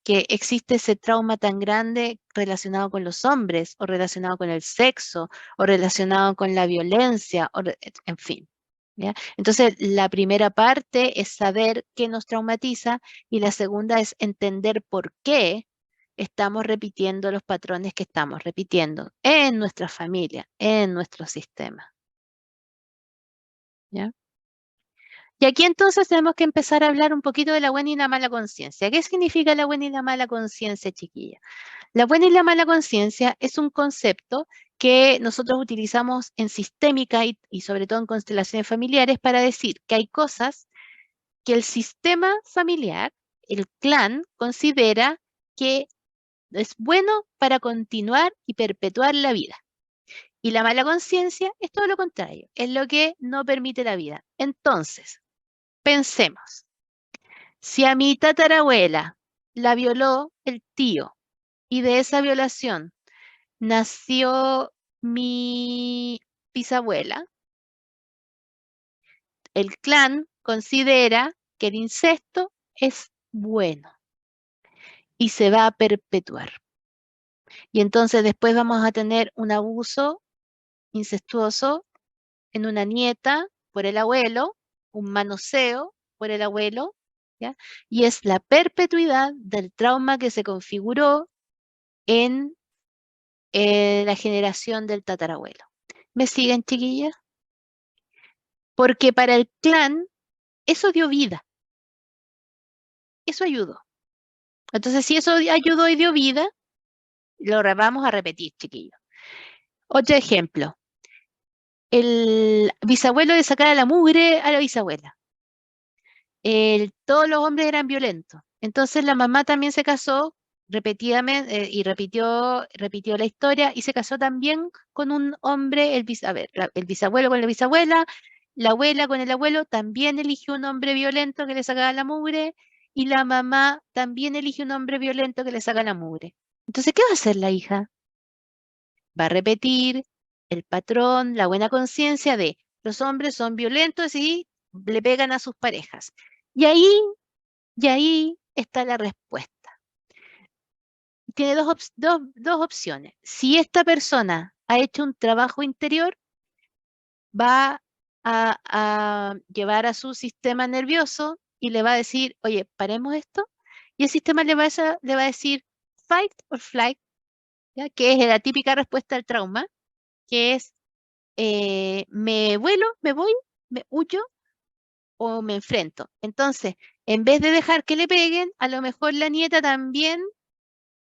Que existe ese trauma tan grande relacionado con los hombres o relacionado con el sexo o relacionado con la violencia, en fin. ¿Ya? Entonces, la primera parte es saber qué nos traumatiza y la segunda es entender por qué estamos repitiendo los patrones que estamos repitiendo en nuestra familia, en nuestro sistema. ¿Ya? Y aquí entonces tenemos que empezar a hablar un poquito de la buena y la mala conciencia. ¿Qué significa la buena y la mala conciencia, chiquilla? La buena y la mala conciencia es un concepto que nosotros utilizamos en sistémica y sobre todo en constelaciones familiares para decir que hay cosas que el sistema familiar, el clan, considera que es bueno para continuar y perpetuar la vida. Y la mala conciencia es todo lo contrario, es lo que no permite la vida. Entonces, pensemos, si a mi tatarabuela la violó el tío y de esa violación nació mi bisabuela, el clan considera que el incesto es bueno. y se va a perpetuar. Y entonces después vamos a tener un abuso incestuoso en una nieta por el abuelo, un manoseo por el abuelo, ¿ya? Y es la perpetuidad del trauma que se configuró en la generación del tatarabuelo. ¿Me siguen, chiquillas? Porque para el clan eso dio vida, eso ayudó. Entonces, si eso ayudó y dio vida, vamos a repetir, chiquillos. Otro ejemplo. El bisabuelo le sacara la mugre a la bisabuela. Todos los hombres eran violentos. Entonces la mamá también se casó repetidamente y repitió la historia y se casó también con un hombre, el bisabuelo con la bisabuela, la abuela con el abuelo, también eligió un hombre violento que le sacaba la mugre y la mamá también eligió un hombre violento que le saca la mugre. Entonces, ¿qué va a hacer la hija? Va a repetir el patrón, la buena conciencia de los hombres son violentos y le pegan a sus parejas. Y ahí está la respuesta. Tiene dos opciones. Si esta persona ha hecho un trabajo interior, va a llevar a su sistema nervioso y le va a decir, oye, paremos esto. Y el sistema le va a decir fight or flight, ¿ya? Que es la típica respuesta al trauma, que es me vuelo, me voy, me huyo o me enfrento. Entonces, en vez de dejar que le peguen, a lo mejor la nieta también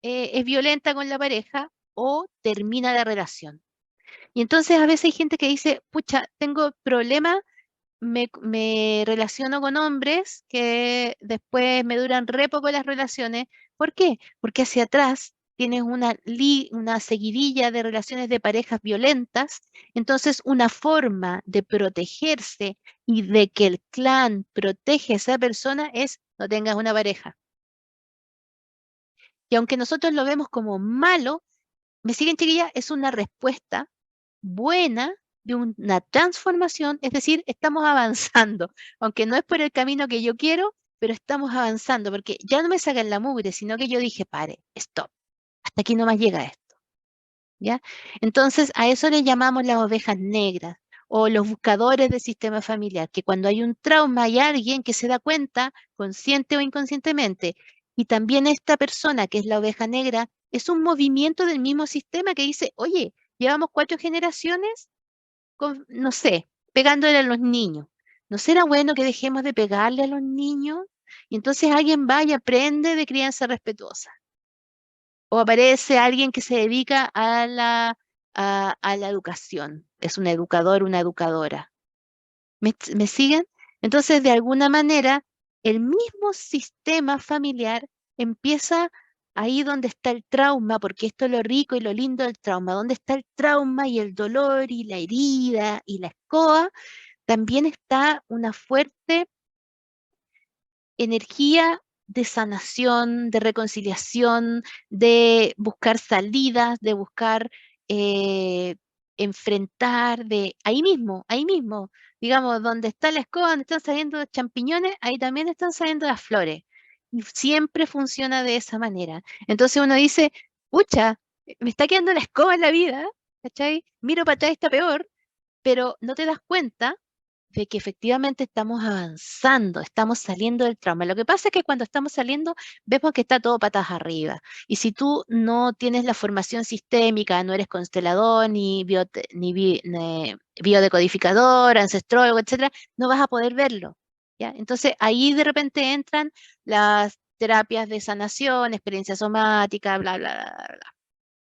es violenta con la pareja o termina la relación. Y entonces a veces hay gente que dice, pucha, tengo problemas, me relaciono con hombres que después me duran re poco las relaciones. ¿Por qué? Porque hacia atrás tienes una seguidilla de relaciones de parejas violentas. Entonces, una forma de protegerse y de que el clan protege a esa persona es no tengas una pareja. Y aunque nosotros lo vemos como malo, ¿me siguen, chiquillas? Es una respuesta buena de una transformación, es decir, estamos avanzando, aunque no es por el camino que yo quiero, pero estamos avanzando, porque ya no me sacan la mugre, sino que yo dije, pare, stop, hasta aquí no más llega esto, ¿ya? Entonces, a eso le llamamos las ovejas negras o los buscadores del sistema familiar, que cuando hay un trauma hay alguien que se da cuenta, consciente o inconscientemente, y también esta persona, que es la oveja negra, es un movimiento del mismo sistema que dice, oye, llevamos 4 generaciones no sé, pegándole a los niños. ¿No será bueno que dejemos de pegarle a los niños? Y entonces alguien va y aprende de crianza respetuosa. O aparece alguien que se dedica a la educación. Es un educador, una educadora. ¿Me siguen? Entonces, de alguna manera, el mismo sistema familiar empieza ahí donde está el trauma, porque esto es lo rico y lo lindo del trauma, donde está el trauma y el dolor y la herida y la escoba, también está una fuerte energía de sanación, de reconciliación, de buscar salidas, de buscar enfrentar, de ahí mismo, digamos, donde está la escoba, donde están saliendo los champiñones, ahí también están saliendo las flores. Y siempre funciona de esa manera. Entonces uno dice, pucha, me está quedando la escoba en la vida, ¿cachai? Miro para atrás y está peor, pero no te das cuenta de que efectivamente estamos avanzando, estamos saliendo del trauma. Lo que pasa es que cuando estamos saliendo vemos que está todo patas arriba. Y si tú no tienes la formación sistémica, no eres constelador, ni biodecodificador, ancestrólogo, etcétera, no vas a poder verlo. ¿Ya? Entonces ahí de repente entran las terapias de sanación, experiencia somática, bla, bla, bla, bla, bla.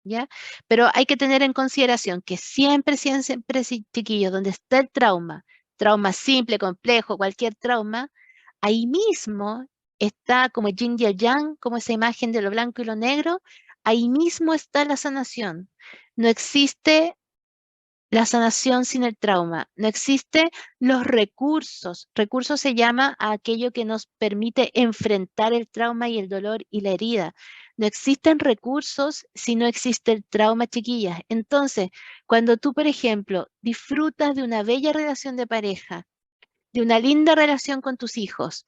¿Ya? Pero hay que tener en consideración que siempre, sí, chiquillos, donde está el trauma simple, complejo, cualquier trauma, ahí mismo está como yin y el yang, como esa imagen de lo blanco y lo negro, ahí mismo está la sanación. No existe la sanación sin el trauma. No existen los recursos. Recursos se llama a aquello que nos permite enfrentar el trauma y el dolor y la herida. No existen recursos si no existe el trauma, chiquillas. Entonces, cuando tú, por ejemplo, disfrutas de una bella relación de pareja, de una linda relación con tus hijos,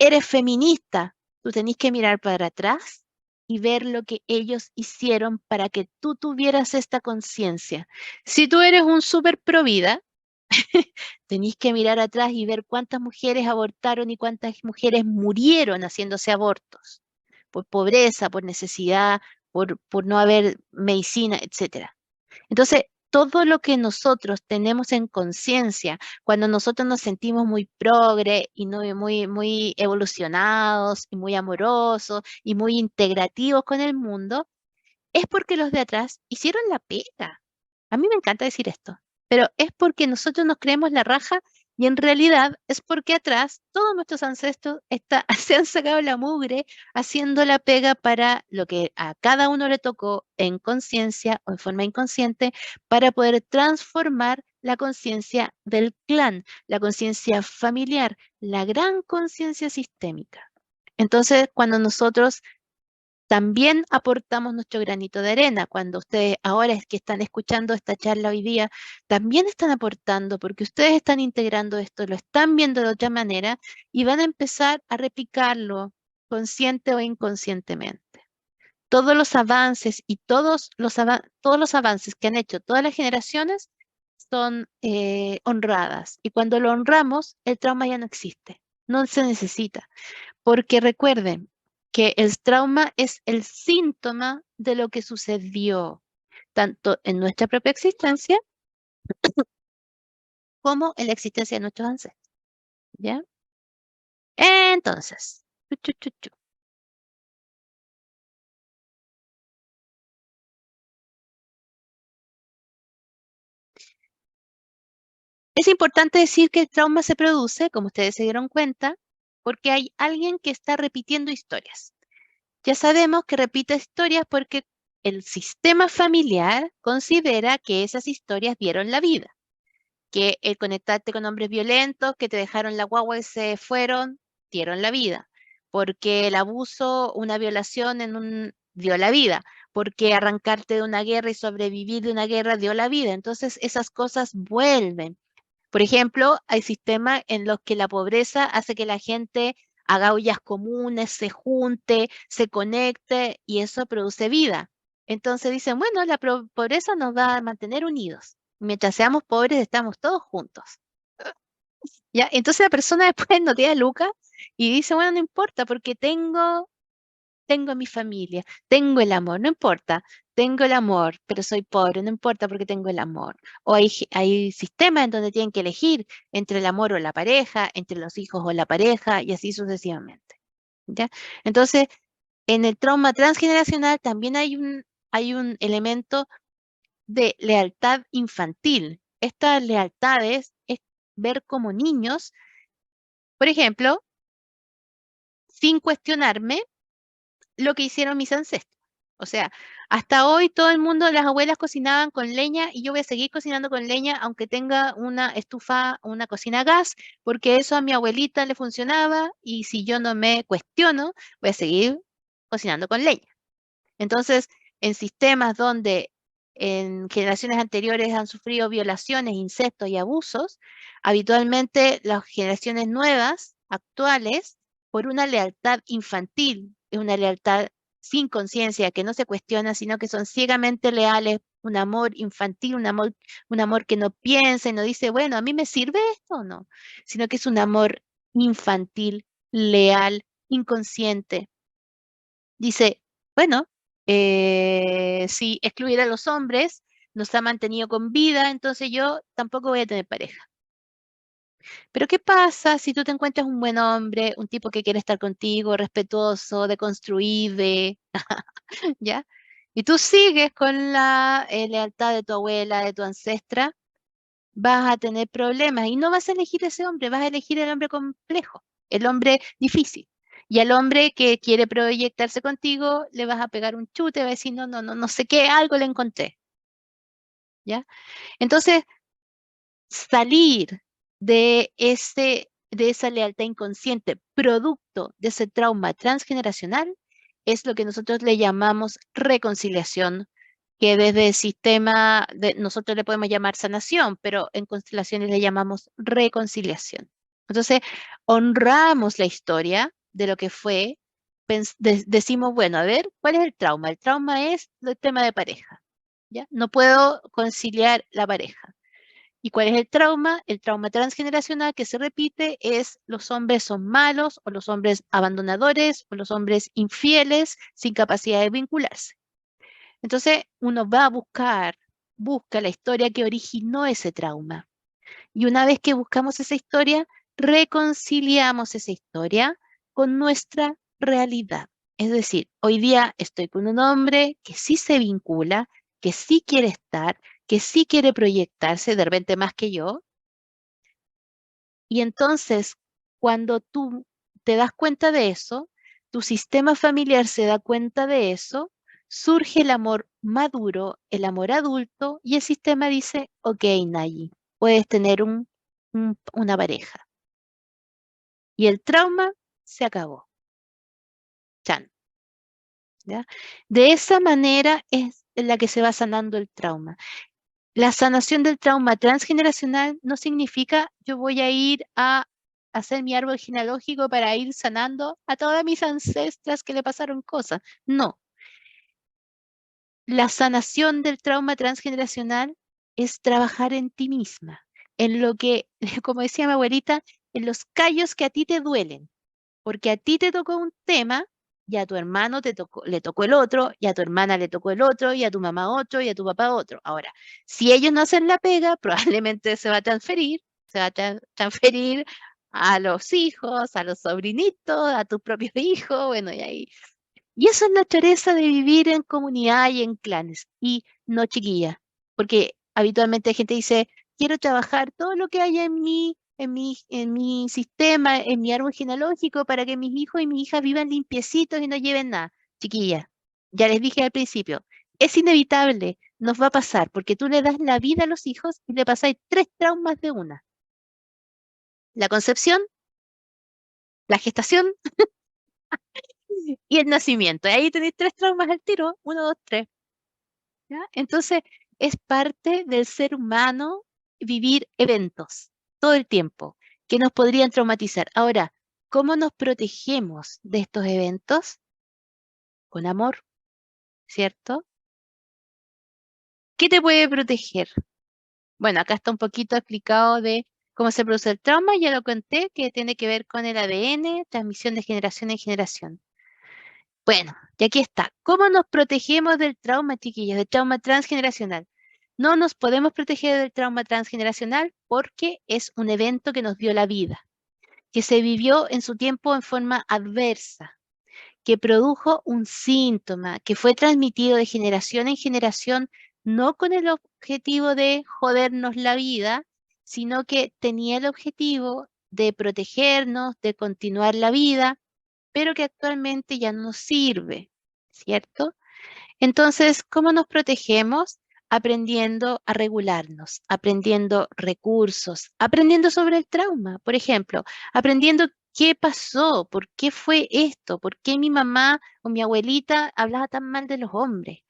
eres feminista, tú tenés que mirar para atrás y ver lo que ellos hicieron para que tú tuvieras esta conciencia. Si tú eres un súper pro vida, tenés que mirar atrás y ver cuántas mujeres abortaron y cuántas mujeres murieron haciéndose abortos, por pobreza, por necesidad, por no haber medicina, etcétera. Entonces, todo lo que nosotros tenemos en conciencia, cuando nosotros nos sentimos muy progre y muy evolucionados y muy amorosos y muy integrativos con el mundo, es porque los de atrás hicieron la pega. A mí me encanta decir esto, pero es porque nosotros nos creemos la raja y en realidad es porque atrás todos nuestros ancestros se han sacado la mugre haciendo la pega para lo que a cada uno le tocó en conciencia o en forma inconsciente para poder transformar la conciencia del clan, la conciencia familiar, la gran conciencia sistémica. Entonces, cuando nosotros también aportamos nuestro granito de arena. Cuando ustedes ahora es que están escuchando esta charla hoy día, también están aportando porque ustedes están integrando esto, lo están viendo de otra manera y van a empezar a replicarlo consciente o inconscientemente. Todos los avances y todos los avances que han hecho todas las generaciones son honradas. Y cuando lo honramos, el trauma ya no existe, no se necesita. Porque recuerden que el trauma es el síntoma de lo que sucedió, tanto en nuestra propia existencia como en la existencia de nuestros ancestros. ¿Ya? Entonces, chu, chu, chu, chu. Es importante decir que el trauma se produce, como ustedes se dieron cuenta, porque hay alguien que está repitiendo historias. Ya sabemos que repite historias porque el sistema familiar considera que esas historias dieron la vida. Que el conectarte con hombres violentos que te dejaron la guagua y se fueron, dieron la vida. Porque el abuso, una violación dio la vida. Porque arrancarte de una guerra y sobrevivir de una guerra dio la vida. Entonces esas cosas vuelven. Por ejemplo, hay sistemas en los que la pobreza hace que la gente haga ollas comunes, se junte, se conecte y eso produce vida. Entonces dicen, bueno, la pobreza nos va a mantener unidos. Mientras seamos pobres, estamos todos juntos. ¿Ya? Entonces la persona después no tiene lucas y dice, bueno, no importa porque tengo mi familia, tengo el amor, no importa, tengo el amor, pero soy pobre, no importa porque tengo el amor. O hay sistemas en donde tienen que elegir entre el amor o la pareja, entre los hijos o la pareja, y así sucesivamente. ¿Ya? Entonces, en el trauma transgeneracional también hay un elemento de lealtad infantil. Estas lealtades es ver como niños, por ejemplo, sin cuestionarme, lo que hicieron mis ancestros. O sea, hasta hoy todo el mundo, las abuelas cocinaban con leña y yo voy a seguir cocinando con leña aunque tenga una estufa, una cocina a gas, porque eso a mi abuelita le funcionaba y si yo no me cuestiono, voy a seguir cocinando con leña. Entonces, en sistemas donde en generaciones anteriores han sufrido violaciones, incestos y abusos, habitualmente las generaciones nuevas, actuales, por una lealtad infantil, es una lealtad sin conciencia, que no se cuestiona, sino que son ciegamente leales, un amor infantil, un amor que no piensa y no dice, bueno, ¿a mí me sirve esto o no? Sino que es un amor infantil, leal, inconsciente. Dice, bueno, si excluir a los hombres nos ha mantenido con vida, entonces yo tampoco voy a tener pareja. Pero ¿qué pasa si tú te encuentras un buen hombre, un tipo que quiere estar contigo, respetuoso, deconstruido, ¿ya? Y tú sigues con la lealtad de tu abuela, de tu ancestra, vas a tener problemas y no vas a elegir ese hombre, vas a elegir el hombre complejo, el hombre difícil. Y al hombre que quiere proyectarse contigo, le vas a pegar un chute, va a decir, no, no, no, no sé qué, algo le encontré, ¿ya? Entonces, salir de esa lealtad inconsciente, producto de ese trauma transgeneracional, es lo que nosotros le llamamos reconciliación, que desde el sistema, nosotros le podemos llamar sanación, pero en constelaciones le llamamos reconciliación. Entonces, honramos la historia de lo que fue, decimos, bueno, a ver, ¿cuál es el trauma? El trauma es el tema de pareja, ¿ya? No puedo conciliar la pareja. ¿Y cuál es el trauma? El trauma transgeneracional que se repite es los hombres son malos o los hombres abandonadores o los hombres infieles sin capacidad de vincularse. Entonces uno va a busca la historia que originó ese trauma. Y una vez que buscamos esa historia, reconciliamos esa historia con nuestra realidad. Es decir, hoy día estoy con un hombre que sí se vincula, que sí quiere estar, que sí quiere proyectarse, de repente más que yo. Y entonces, cuando tú te das cuenta de eso, tu sistema familiar se da cuenta de eso, surge el amor maduro, el amor adulto, y el sistema dice, ok, Nayi, puedes tener una pareja. Y el trauma se acabó. Chan. ¿Ya? De esa manera es en la que se va sanando el trauma. La sanación del trauma transgeneracional no significa yo voy a ir a hacer mi árbol genealógico para ir sanando a todas mis ancestras que le pasaron cosas. No. La sanación del trauma transgeneracional es trabajar en ti misma, en lo que, como decía mi abuelita, en los callos que a ti te duelen. Porque a ti te tocó un tema y a tu hermano le tocó el otro, y a tu hermana le tocó el otro, y a tu mamá otro, y a tu papá otro. Ahora, si ellos no hacen la pega, probablemente se va a transferir a los hijos, a los sobrinitos, a tus propios hijos, bueno, y ahí. Y eso es la naturaleza de vivir en comunidad y en clanes, y no chiquilla, porque habitualmente la gente dice, quiero trabajar todo lo que haya en mi sistema, en mi árbol genealógico, para que mis hijos y mis hijas vivan limpiecitos y no lleven nada. Chiquilla, ya les dije al principio, es inevitable, nos va a pasar, porque tú le das la vida a los hijos y le pasáis 3 traumas de una. La concepción, la gestación y el nacimiento. Y ahí tenéis 3 traumas al tiro, 1, 2, 3. ¿Ya? Entonces, es parte del ser humano vivir eventos todo el tiempo que nos podrían traumatizar. Ahora, ¿cómo nos protegemos de estos eventos? Con amor, ¿cierto? ¿Qué te puede proteger? Bueno, acá está un poquito explicado de cómo se produce el trauma, ya lo conté, que tiene que ver con el ADN, transmisión de generación en generación. Bueno, y aquí está. ¿Cómo nos protegemos del trauma, chiquillos, del trauma transgeneracional? No nos podemos proteger del trauma transgeneracional porque es un evento que nos dio la vida, que se vivió en su tiempo en forma adversa, que produjo un síntoma, que fue transmitido de generación en generación, no con el objetivo de jodernos la vida, sino que tenía el objetivo de protegernos, de continuar la vida, pero que actualmente ya no nos sirve, ¿cierto? Entonces, ¿cómo nos protegemos? Aprendiendo a regularnos, aprendiendo recursos, aprendiendo sobre el trauma, por ejemplo, aprendiendo qué pasó, por qué fue esto, por qué mi mamá o mi abuelita hablaba tan mal de los hombres,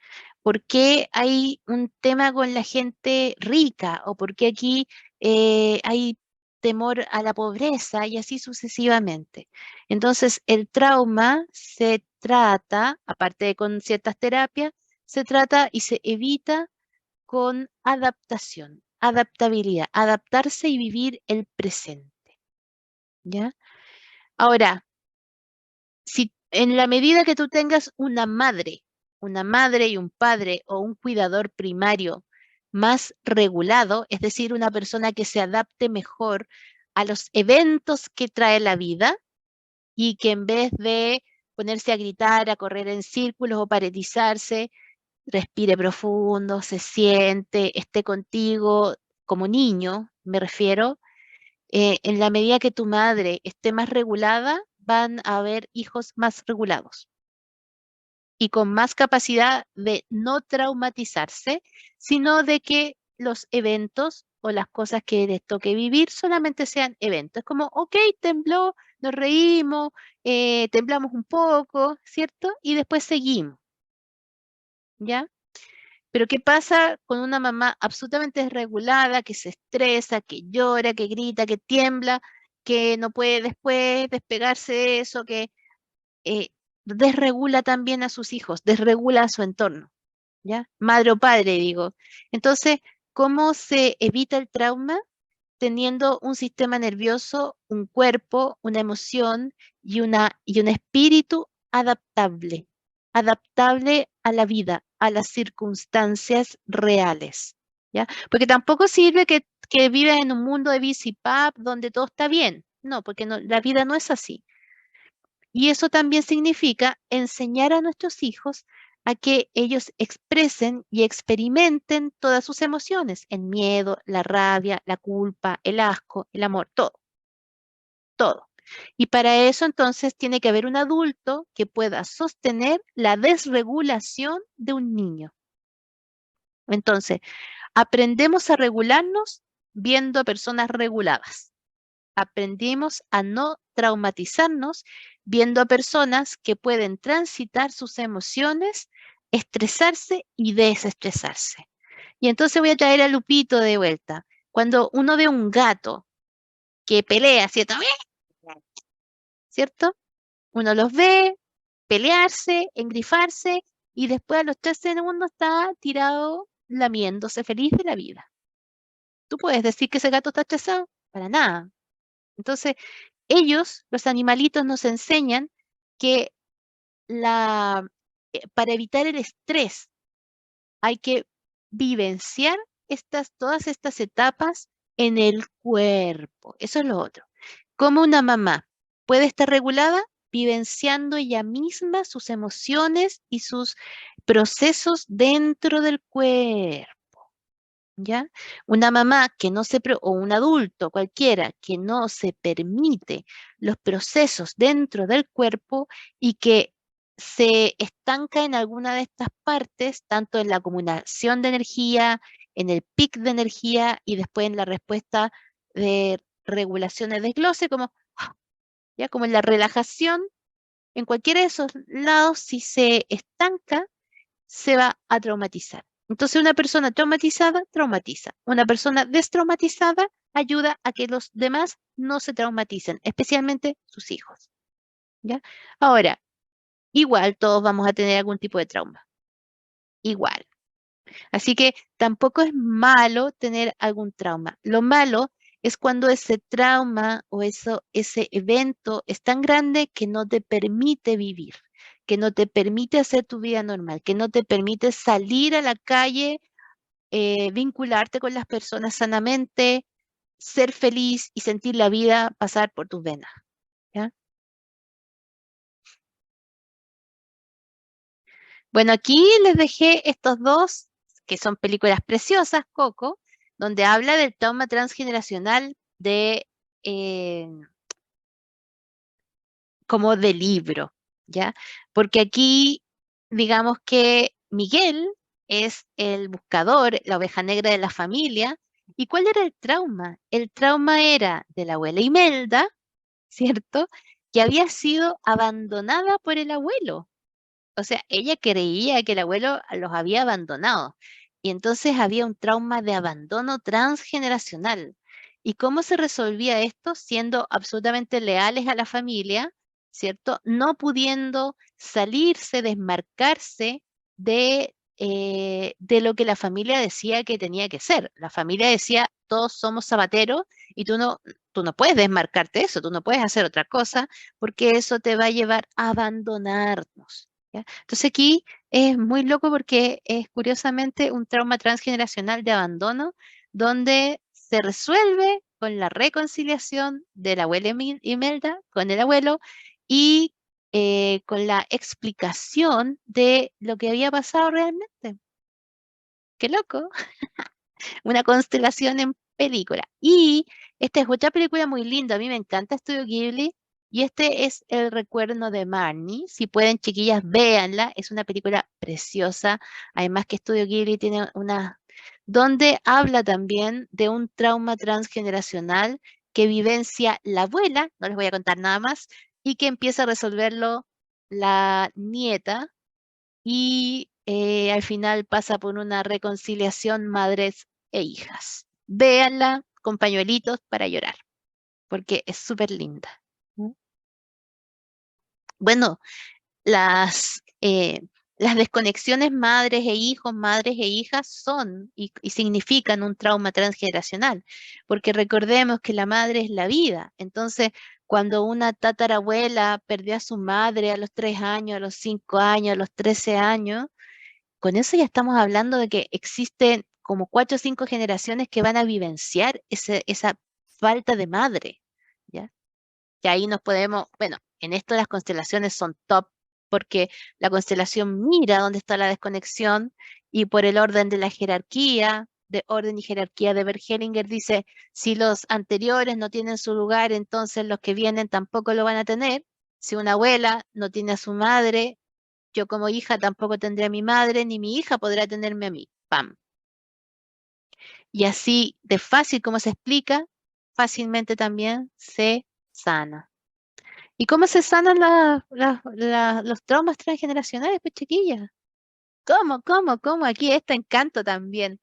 por qué hay un tema con la gente rica o por qué aquí hay temor a la pobreza y así sucesivamente. Entonces, el trauma se trata, aparte de con ciertas terapias, se trata y se evita con adaptación, adaptabilidad, adaptarse y vivir el presente, ¿ya? Ahora, si en la medida que tú tengas una madre y un padre o un cuidador primario más regulado, es decir, una persona que se adapte mejor a los eventos que trae la vida, y que en vez de ponerse a gritar, a correr en círculos o paretizarse, respire profundo, se siente, esté contigo como niño, me refiero. En la medida que tu madre esté más regulada, van a haber hijos más regulados y con más capacidad de no traumatizarse, sino de que los eventos o las cosas que les toque vivir solamente sean eventos. Como, ok, tembló, nos reímos, temblamos un poco, ¿cierto? Y después seguimos, ¿ya? Pero ¿qué pasa con una mamá absolutamente desregulada, que se estresa, que llora, que grita, que tiembla, que no puede después despegarse de eso, que eh, desregula también a sus hijos, desregula a su entorno, ¿ya? Madre o padre, digo. Entonces, ¿cómo se evita el trauma? Teniendo un sistema nervioso, un cuerpo, una emoción y un espíritu adaptable, adaptable a la vida, a las circunstancias reales, ¿ya? Porque tampoco sirve que vivas en un mundo de bici pap donde todo está bien. No, porque la vida no es así. Y eso también significa enseñar a nuestros hijos a que ellos expresen y experimenten todas sus emociones, el miedo, la rabia, la culpa, el asco, el amor, todo, todo. Y para eso entonces tiene que haber un adulto que pueda sostener la desregulación de un niño. Entonces, aprendemos a regularnos viendo a personas reguladas. Aprendimos a no traumatizarnos viendo a personas que pueden transitar sus emociones, estresarse y desestresarse. Y entonces voy a traer a Lupito de vuelta. Cuando uno ve un gato que pelea, ¿cierto? ¿Cierto? Uno los ve pelearse, engrifarse y después a los 3 segundos está tirado lamiéndose feliz de la vida. ¿Tú puedes decir que ese gato está estresado? Para nada. Entonces, ellos, los animalitos, nos enseñan que para evitar el estrés hay que vivenciar todas estas etapas en el cuerpo. Eso es lo otro. Como una mamá puede estar regulada vivenciando ella misma sus emociones y sus procesos dentro del cuerpo. ¿Ya? Una mamá que no o un adulto cualquiera que no se permite los procesos dentro del cuerpo y que se estanca en alguna de estas partes, tanto en la acumulación de energía, en el pic de energía y después en la respuesta de regulación de desglose, como, ya como en la relajación, en cualquiera de esos lados, si se estanca, se va a traumatizar. Entonces, una persona traumatizada traumatiza. Una persona destraumatizada ayuda a que los demás no se traumaticen, especialmente sus hijos. ¿Ya? Ahora, igual todos vamos a tener algún tipo de trauma. Igual. Así que tampoco es malo tener algún trauma. Lo malo es cuando ese trauma o ese evento es tan grande que no te permite vivir, que no te permite hacer tu vida normal, que no te permite salir a la calle, vincularte con las personas sanamente, ser feliz y sentir la vida pasar por tus venas. ¿Ya? Bueno, aquí les dejé estos dos, que son películas preciosas, Coco, donde habla del trauma transgeneracional eh, como de libro, ¿ya? Porque aquí, digamos que Miguel es el buscador, la oveja negra de la familia. ¿Y cuál era el trauma? El trauma era de la abuela Imelda, ¿cierto? Que había sido abandonada por el abuelo. O sea, ella creía que el abuelo los había abandonado. Y entonces había un trauma de abandono transgeneracional. ¿Y cómo se resolvía esto? Siendo absolutamente leales a la familia, ¿cierto? No pudiendo salirse, desmarcarse de lo que la familia decía que tenía que ser. La familia decía, todos somos zapateros y tú no puedes desmarcarte de eso, tú no puedes hacer otra cosa porque eso te va a llevar a abandonarnos. ¿Ya? Entonces aquí es muy loco porque es curiosamente un trauma transgeneracional de abandono donde se resuelve con la reconciliación de la abuela Imelda con el abuelo y con la explicación de lo que había pasado realmente. Qué loco, una constelación en película. Y esta es otra película muy linda, a mí me encanta Estudio Ghibli. Y este es El recuerdo de Marnie. Si pueden, chiquillas, véanla. Es una película preciosa. Además que Estudio Ghibli tiene donde habla también de un trauma transgeneracional que vivencia la abuela, no les voy a contar nada más, y que empieza a resolverlo la nieta y al final pasa por una reconciliación madres e hijas. Véanla con pañuelitos para llorar, porque es súper linda. ¿Mm? Bueno, las desconexiones madres e hijas son y significan un trauma transgeneracional, porque recordemos que la madre es la vida. Entonces, cuando una tatarabuela perdió a su madre a los 3 años, a los 5 años, a los 13 años, con eso ya estamos hablando de que existen como 4 o 5 generaciones que van a vivenciar esa falta de madre, ¿ya? Que ahí nos podemos, bueno, en esto las constelaciones son top porque la constelación mira dónde está la desconexión y por el orden de la jerarquía, de orden y jerarquía de Bergelinger dice, si los anteriores no tienen su lugar, entonces los que vienen tampoco lo van a tener. Si una abuela no tiene a su madre, yo como hija tampoco tendré a mi madre, ni mi hija podrá tenerme a mí. ¡Pam! Y así de fácil como se explica, fácilmente también se sana. ¿Y cómo se sanan los traumas transgeneracionales, pues chiquillas? ¿Cómo? Aquí está encanto también,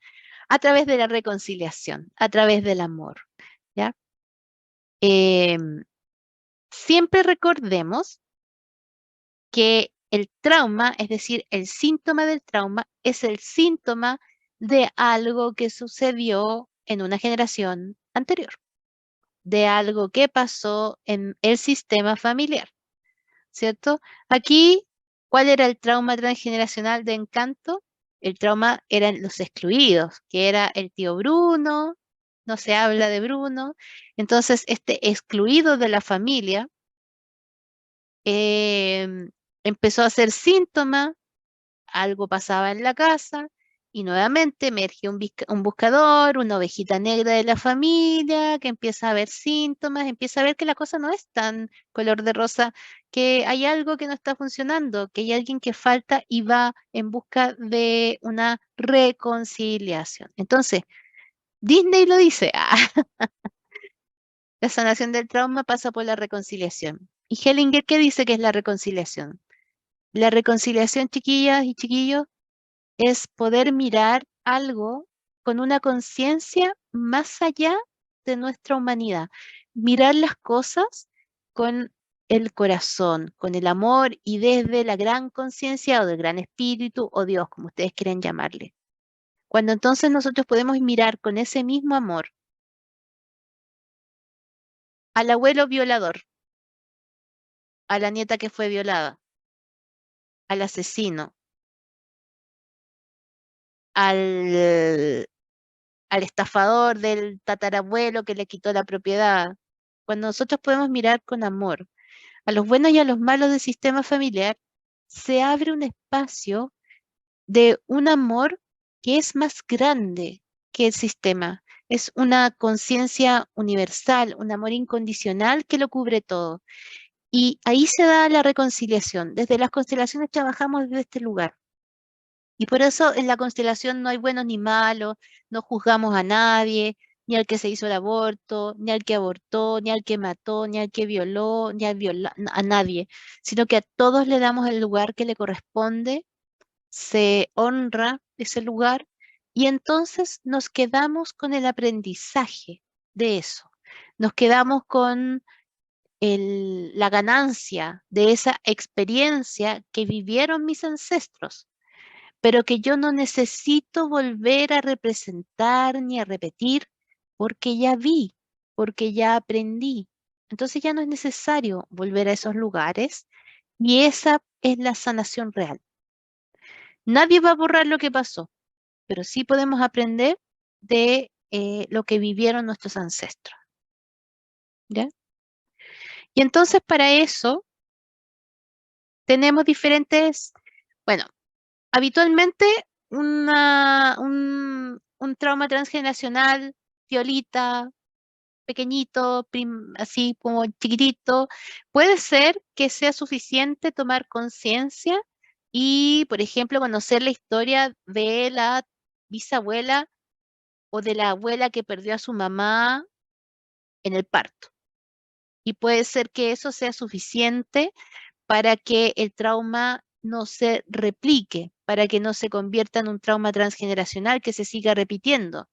a través de la reconciliación, a través del amor, ¿ya? Em, Siempre recordemos que el trauma, es decir, el síntoma del trauma, es el síntoma de algo que sucedió en una generación anterior, de algo que pasó en el sistema familiar. ¿Cierto? Aquí, ¿cuál era el trauma transgeneracional de Encanto? El trauma eran los excluidos, que era el tío Bruno, no se habla de Bruno. Entonces, este excluido de la familia empezó a ser síntoma, algo pasaba en la casa y nuevamente emerge un buscador, una ovejita negra de la familia que empieza a ver síntomas, empieza a ver que la cosa no es tan color de rosa, que hay algo que no está funcionando, que hay alguien que falta y va en busca de una reconciliación. Entonces, Disney lo dice, la sanación del trauma pasa por la reconciliación. ¿Y Hellinger qué dice que es la reconciliación? La reconciliación, chiquillas y chiquillos, es poder mirar algo con una conciencia más allá de nuestra humanidad. Mirar las cosas con el corazón, con el amor y desde la gran conciencia o del gran espíritu o Dios, como ustedes quieren llamarle. Cuando entonces nosotros podemos mirar con ese mismo amor al abuelo violador, a la nieta que fue violada, al asesino, al al estafador del tatarabuelo que le quitó la propiedad. Cuando nosotros podemos mirar con amor a los buenos y a los malos del sistema familiar, se abre un espacio de un amor que es más grande que el sistema. Es una conciencia universal, un amor incondicional que lo cubre todo. Y ahí se da la reconciliación. Desde las constelaciones trabajamos desde este lugar. Y por eso en la constelación no hay buenos ni malos, no juzgamos a nadie, ni al que se hizo el aborto, ni al que abortó, ni al que mató, ni al que violó, ni a nadie, sino que a todos le damos el lugar que le corresponde, se honra ese lugar y entonces nos quedamos con el aprendizaje de eso. Nos quedamos con la ganancia de esa experiencia que vivieron mis ancestros, pero que yo no necesito volver a representar ni a repetir porque ya vi, porque ya aprendí. Entonces ya no es necesario volver a esos lugares y esa es la sanación real. Nadie va a borrar lo que pasó, pero sí podemos aprender de lo que vivieron nuestros ancestros. ¿Ya? Y entonces para eso tenemos diferentes, bueno, habitualmente un trauma transgeneracional, violita, pequeñito, así como chiquitito, puede ser que sea suficiente tomar conciencia y, por ejemplo, conocer la historia de la bisabuela o de la abuela que perdió a su mamá en el parto. Y puede ser que eso sea suficiente para que el trauma no se replique, para que no se convierta en un trauma transgeneracional que se siga repitiendo.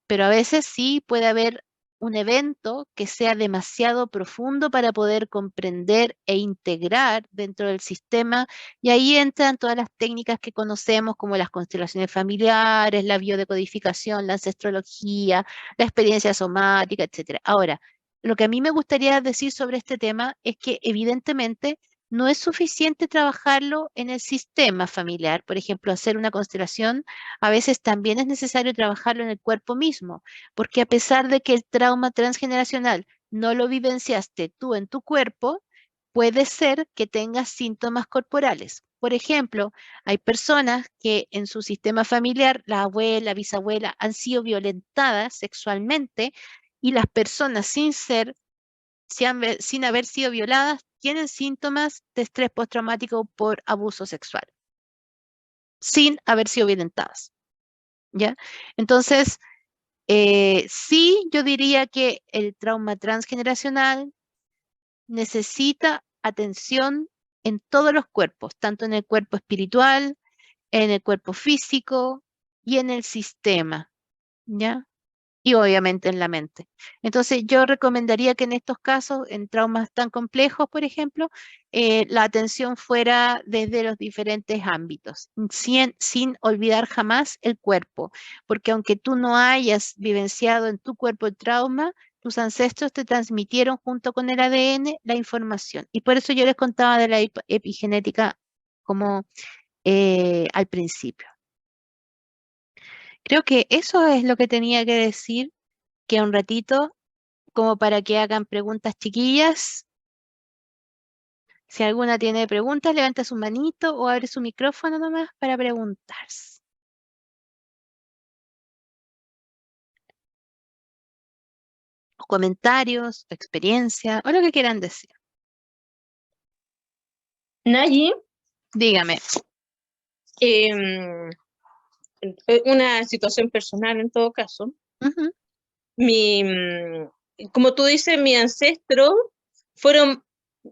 Pero a veces sí puede haber un evento que sea demasiado profundo para poder comprender e integrar dentro del sistema, y ahí entran todas las técnicas que conocemos como las constelaciones familiares, la biodecodificación, la ancestrología, la experiencia somática, etcétera. Ahora, lo que a mí me gustaría decir sobre este tema es que evidentemente no es suficiente trabajarlo en el sistema familiar. Por ejemplo, hacer una constelación, a veces también es necesario trabajarlo en el cuerpo mismo, porque a pesar de que el trauma transgeneracional no lo vivenciaste tú en tu cuerpo, puede ser que tengas síntomas corporales. Por ejemplo, hay personas que en su sistema familiar, la abuela, bisabuela, han sido violentadas sexualmente, y las personas sin haber sido violadas tienen síntomas de estrés postraumático por abuso sexual, sin haber sido violentadas, ¿ya? Entonces, sí, yo diría que el trauma transgeneracional necesita atención en todos los cuerpos, tanto en el cuerpo espiritual, en el cuerpo físico y en el sistema, ¿ya? Y obviamente en la mente. Entonces, yo recomendaría que en estos casos, en traumas tan complejos, por ejemplo, la atención fuera desde los diferentes ámbitos, sin olvidar jamás el cuerpo, porque aunque tú no hayas vivenciado en tu cuerpo el trauma, tus ancestros te transmitieron junto con el ADN la información. Y por eso yo les contaba de la epigenética como al principio. Creo que eso es lo que tenía que decir, que un ratito, como para que hagan preguntas, chiquillas. Si alguna tiene preguntas, levanta su manito o abre su micrófono nomás para preguntar. O comentarios, o experiencia, o lo que quieran decir. Nayi, Dígame. em, una situación personal en todo caso. Ujú, Como tú dices, mis ancestros fueron,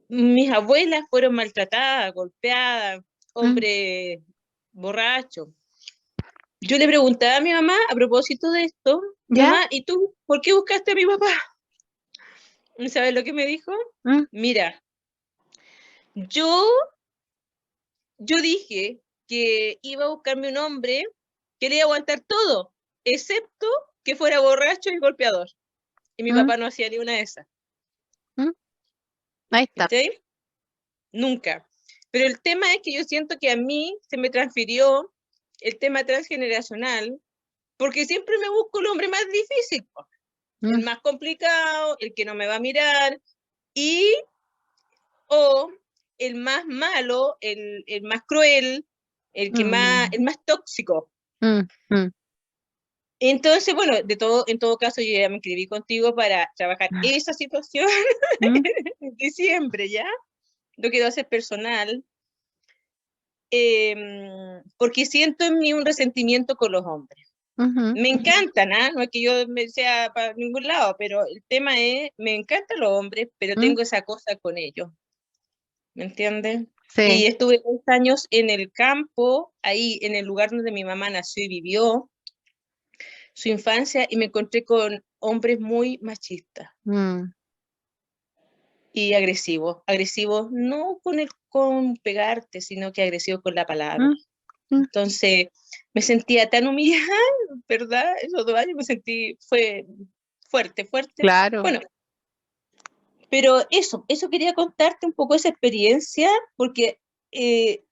mis abuelas fueron maltratadas, golpeadas, mm, hombres borrachos. Yo le preguntaba a mi mamá a propósito de esto, ¿Ya? mamá, ¿y tú por qué buscaste a mi papá? ¿Y sabes lo que me dijo? Mm, Mira, yo, yo dije que iba a buscarme un hombre que le iba a aguantar todo, excepto que fuera borracho y golpeador. Y mi mm, papá no hacía ni una de esas. mm. Ahí está. ¿Cachai? Nunca. Pero el tema es que yo siento que a mí se me transfirió el tema transgeneracional, porque siempre me busco el hombre más difícil, el Mm, más complicado, el que no me va a mirar, y o el más malo, el más cruel, mm, el más tóxico. mm, mm, Entonces, bueno, en todo caso, yo ya me inscribí contigo para trabajar esa situación mm, en diciembre, ¿ya? Lo quiero hacer personal, porque siento en mí un resentimiento con los hombres. ujú, Me ujú. encantan, ¿ah? No es que yo me sea para ningún lado, pero el tema es, me encantan los hombres, pero Mm, tengo esa cosa con ellos, ¿me entiendes? sí. Y estuve 2 años en el campo, ahí en el lugar donde mi mamá nació y vivió su infancia, y me encontré con hombres muy machistas Mm, y agresivos. Agresivos no con pegarte, sino que agresivos con la palabra. mm, mm. Entonces, me sentía tan humillada, ¿verdad? Esos 2 años me sentí, fue fuerte, fuerte. Claro. Bueno, pero eso quería contarte un poco esa experiencia, porque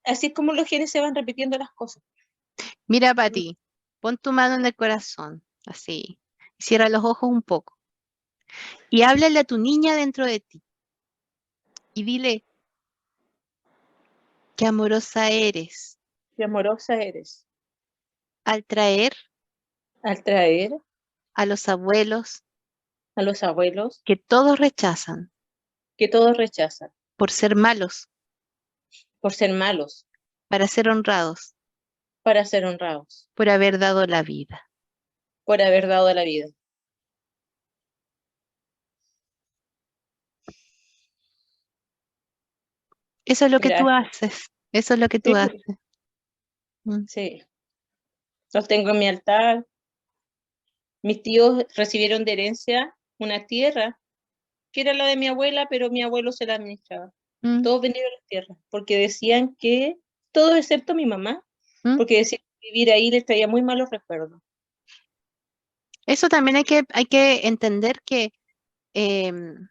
así es como los genes se van repitiendo las cosas. Mira, Pati, pon tu mano en el corazón, así. Cierra los ojos un poco y háblale a tu niña dentro de ti y dile qué amorosa eres Qué amorosa eres. al traer Al traer a los abuelos a los abuelos que todos rechazan que todos rechazan por ser malos, por ser malos, para ser honrados, para ser honrados, por haber dado la vida. por haber dado la vida. Eso es lo que tú Gracias. haces, eso es lo que tú Sí, haces. Mm, sí. Los tengo en mi altar. Mis tíos recibieron de herencia una tierra, que era la de mi abuela, pero mi abuelo se la administraba. Mm, Todos vendieron las tierras, porque decían que, todos excepto mi mamá, mm. porque decían que vivir ahí les traía muy malos recuerdos. Eso también hay que entender que em,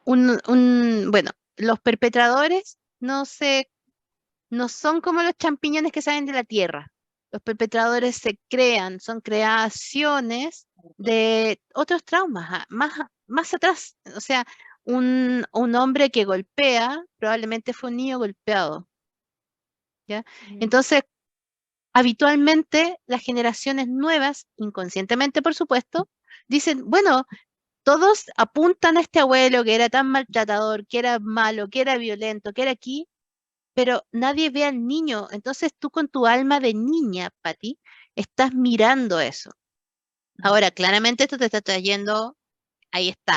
bueno, los perpetradores no son como los champiñones que salen de la tierra. Los perpetradores se crean, son creaciones de otros traumas, más atrás. O sea, un hombre que golpea probablemente fue un niño golpeado, ¿ya? Entonces, habitualmente las generaciones nuevas, inconscientemente por supuesto, dicen, bueno, todos apuntan a este abuelo que era tan maltratador, que era malo, que era violento, que era aquí, pero nadie ve al niño. Entonces tú con tu alma de niña, Pati, estás mirando eso. Ahora, claramente esto te está trayendo, ahí está,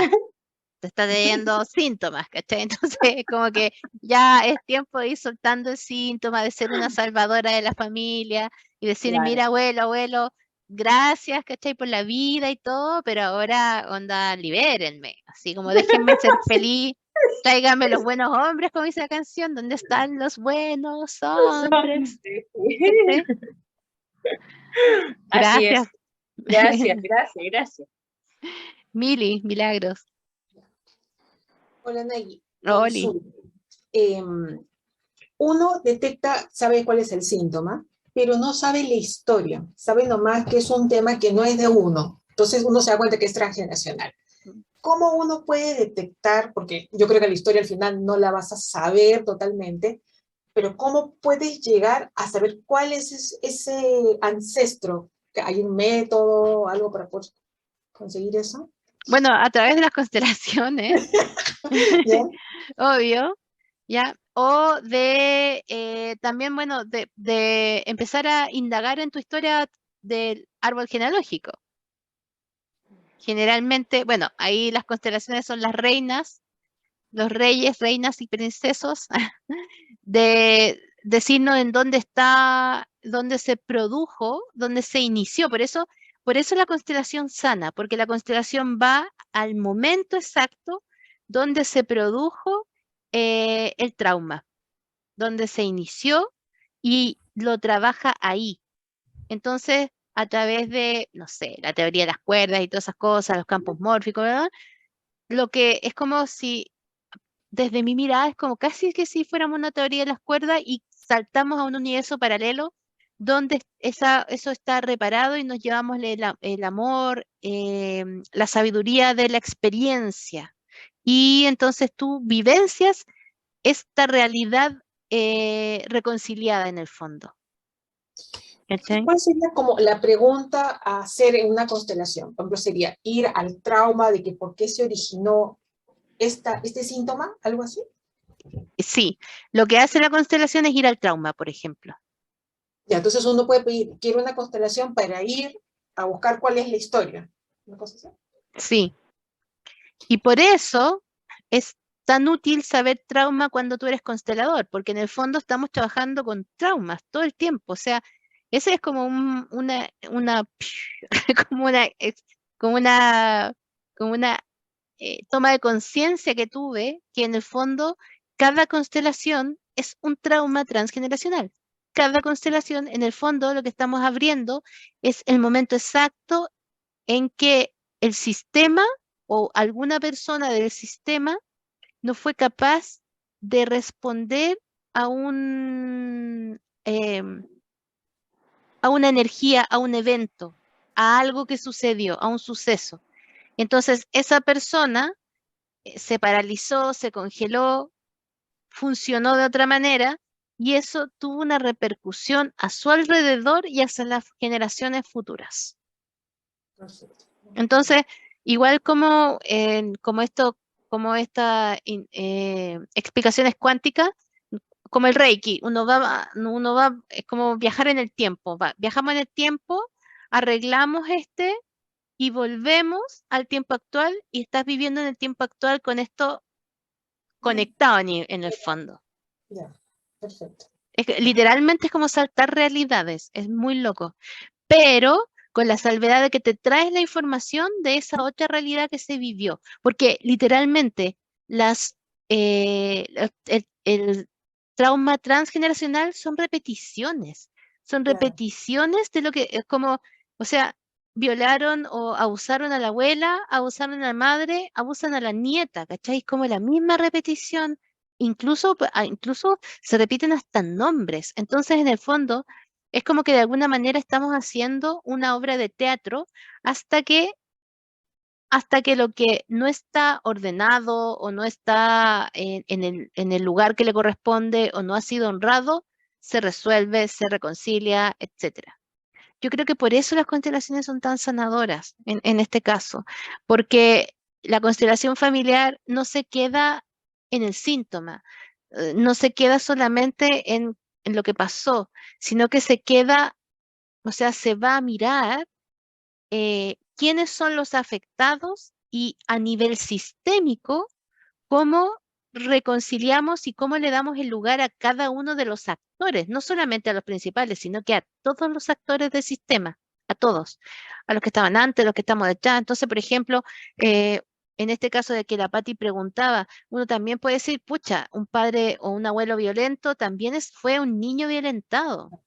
te está trayendo síntomas, ¿cachai? Entonces, como que ya es tiempo de ir soltando el síntoma, de ser una salvadora de la familia y decir, Claro. mira, abuelo, abuelo, gracias, ¿cachai? Por la vida y todo, pero ahora, onda, libérenme, así como déjenme ser feliz, tráiganme los buenos hombres, como dice la canción, ¿dónde están los buenos hombres? ¿Cachai? Así es. Gracias, Gracias, gracias, gracias. Mili, milagros, Hola, Nayib. Oli. Consulta. Uno detecta, sabe cuál es el síntoma, pero no sabe la historia. Sabe nomás que es un tema que no es de uno. Entonces uno se da cuenta que es transgeneracional. ¿Cómo uno puede detectar? Porque yo creo que la historia al final no la vas a saber totalmente, pero ¿cómo puedes llegar a saber cuál es ese ancestro? ¿Hay un método, algo para poder conseguir eso? Bueno, a través de las constelaciones, ¿Ya? obvio, ¿ya? O de también, bueno, de empezar a indagar en tu historia del árbol genealógico. Generalmente, bueno, ahí las constelaciones son las reinas, los reyes, reinas y princesos, de decirnos en dónde está, dónde se produjo, dónde se inició. Por eso la constelación sana, porque la constelación va al momento exacto donde se produjo el trauma, donde se inició y lo trabaja ahí. Entonces, a través de, no sé, la teoría de las cuerdas y todas esas cosas, los campos mórficos, ¿verdad? Lo que es como si desde mi mirada es como casi que si fuéramos una teoría de las cuerdas y saltamos a un universo paralelo donde eso está reparado y nos llevamos el amor, la sabiduría de la experiencia. Y entonces tú vivencias esta realidad reconciliada en el fondo. ¿Cachai? ¿Cuál sería como la pregunta a hacer en una constelación? Por ejemplo, sería ir al trauma de que por qué se originó este síntoma, algo así. Sí, lo que hace la constelación es ir al trauma, por ejemplo. Ya, entonces uno puede pedir, quiero una constelación para ir a buscar cuál es la historia. ¿Una cosa así? Sí, y por eso es tan útil saber trauma cuando tú eres constelador, porque en el fondo estamos trabajando con traumas todo el tiempo. O sea, ese es como como una, como una, como una toma de conciencia que tuve, que en el fondo cada constelación es un trauma transgeneracional. Cada constelación, en el fondo, lo que estamos abriendo es el momento exacto en que el sistema o alguna persona del sistema no fue capaz de responder a a una energía, a un evento, a algo que sucedió, a un suceso. Entonces, esa persona se paralizó, se congeló, funcionó de otra manera y eso tuvo una repercusión a su alrededor y hacia las generaciones futuras. Perfecto. Entonces, igual como esto, como estas explicaciones cuánticas, como el Reiki, uno va, es como viajar en el tiempo, viajamos en el tiempo, arreglamos y volvemos al tiempo actual y estás viviendo en el tiempo actual con esto conectado en el fondo. Ya, perfecto. Literalmente es como saltar realidades, es muy loco. Pero con la salvedad de que te traes la información de esa otra realidad que se vivió. Porque literalmente el trauma transgeneracional son repeticiones. Son Claro. repeticiones de lo que es como, o sea, violaron o abusaron a la abuela, abusaron a la madre, abusan a la nieta, ¿cachai? Es como la misma repetición. Incluso se repiten hasta nombres. Entonces, en el fondo, es como que de alguna manera estamos haciendo una obra de teatro hasta que lo que no está ordenado o no está en el lugar que le corresponde o no ha sido honrado, se resuelve, se reconcilia, etcétera. Yo creo que por eso las constelaciones son tan sanadoras en este caso, porque la constelación familiar no se queda en el síntoma, no se queda solamente en lo que pasó, sino que se queda, o sea, se va a mirar quiénes son los afectados y a nivel sistémico, cómo reconciliamos y cómo le damos el lugar a cada uno de los actores, no solamente a los principales, sino que a todos los actores del sistema, a todos, a los que estaban antes, a los que estamos detrás. Entonces, por ejemplo, en este caso de que la Patti preguntaba, uno también puede decir, pucha, un padre o un abuelo violento también fue un niño violentado.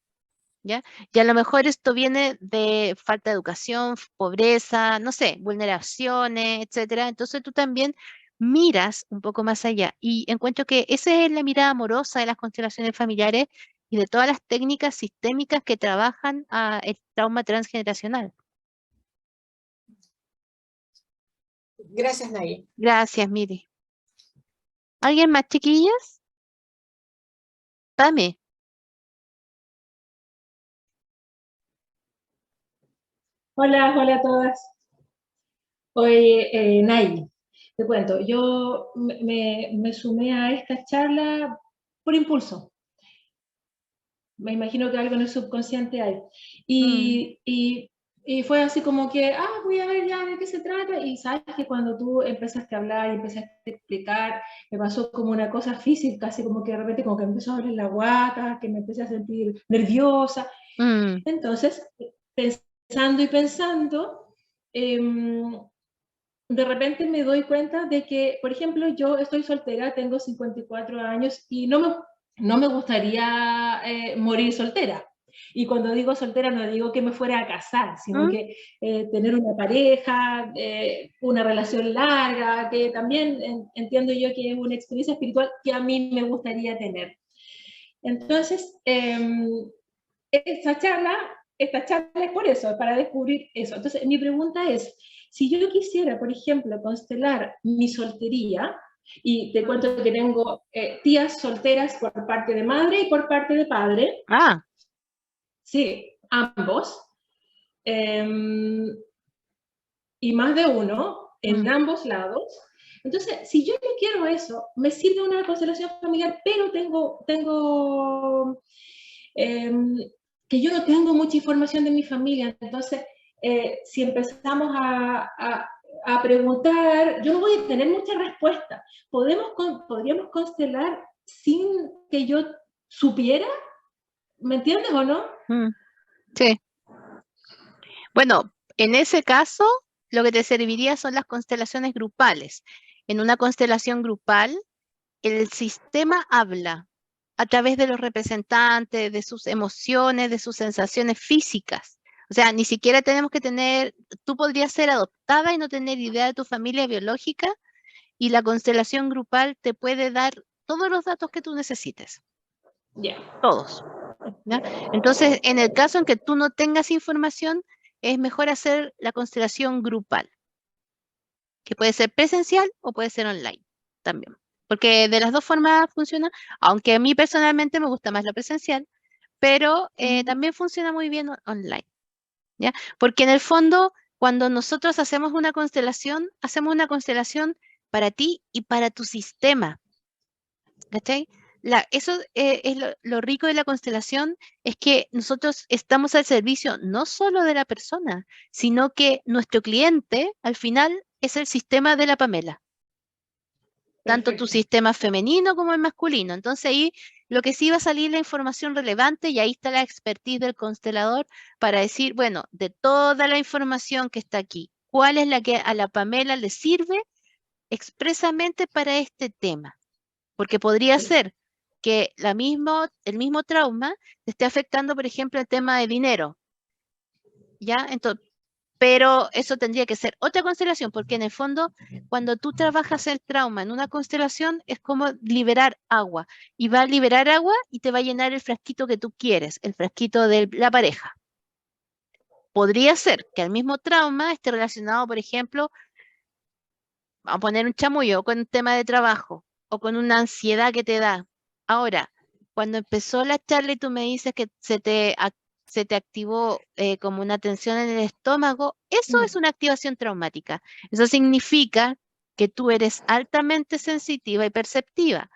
¿Ya? Y a lo mejor esto viene de falta de educación, pobreza, no sé, vulneraciones, etcétera. Entonces tú también miras un poco más allá. Y encuentro que esa es la mirada amorosa de las constelaciones familiares y de todas las técnicas sistémicas que trabajan el trauma transgeneracional. Gracias, Nay. Gracias, Miri. ¿Alguien más, chiquillas? Dame. Hola, hola a todas. Oye, Nay, te cuento, yo me sumé a esta charla por impulso. Me imagino que algo en el subconsciente hay. Y fue así como que, voy a ver ya de qué se trata. Y sabes que cuando tú empezaste a hablar y empezaste a explicar, me pasó como una cosa física, así como que de repente como que me empezó a doler la guata, que me empecé a sentir nerviosa. Entonces, pensando y pensando, de repente me doy cuenta de que, por ejemplo, yo estoy soltera, tengo 54 años y no me gustaría morir soltera. Y cuando digo soltera no digo que me fuera a casar, sino que tener una pareja, una relación larga, que también entiendo yo que es una experiencia espiritual que a mí me gustaría tener. Entonces, esta charla es por eso, para descubrir eso. Entonces, mi pregunta es, si yo quisiera, por ejemplo, constelar mi soltería, y te cuento que tengo tías solteras por parte de madre y por parte de padre. Sí, ambos. Y más de uno, en ambos lados. Entonces, si yo no quiero eso, me sirve una constelación familiar, pero tengo que yo no tengo mucha información de mi familia. Entonces, si empezamos a preguntar, yo no voy a tener mucha respuesta. ¿Podríamos constelar sin que yo supiera? ¿Me entiendes o no? Sí. Bueno, en ese caso, lo que te serviría son las constelaciones grupales. En una constelación grupal, el sistema habla a través de los representantes, de sus emociones, de sus sensaciones físicas. O sea, ni siquiera tenemos que tú podrías ser adoptada y no tener idea de tu familia biológica, y la constelación grupal te puede dar todos los datos que tú necesites. Todos. ¿Ya? Entonces, en el caso en que tú no tengas información, es mejor hacer la constelación grupal, que puede ser presencial o puede ser online también. Porque de las dos formas funciona, aunque a mí personalmente me gusta más la presencial, pero también funciona muy bien online. ¿Ya? Porque en el fondo, cuando nosotros hacemos una constelación para ti y para tu sistema. ¿Cachai? Eso es lo rico de la constelación, es que nosotros estamos al servicio no solo de la persona, sino que nuestro cliente al final es el sistema de la Pamela. Tanto tu sistema femenino como el masculino. Entonces ahí Lo que sí va a salir la información relevante, y ahí está la expertise del constelador para decir, bueno, de toda la información que está aquí, ¿cuál es la que a la Pamela le sirve expresamente para este tema? Porque podría ser que el mismo trauma te esté afectando, por ejemplo, el tema de dinero, ¿ya? Entonces, pero eso tendría que ser otra constelación, porque en el fondo, cuando tú trabajas el trauma en una constelación, es como liberar agua. Y va a liberar agua y te va a llenar el frasquito que tú quieres, el frasquito de la pareja. Podría ser que el mismo trauma esté relacionado, por ejemplo, vamos a poner un chamullo, con un tema de trabajo o con una ansiedad que te da. Ahora, cuando empezó la charla y tú me dices que se te activó como una tensión en el estómago, eso es una activación traumática. Eso significa que tú eres altamente sensitiva y perceptiva.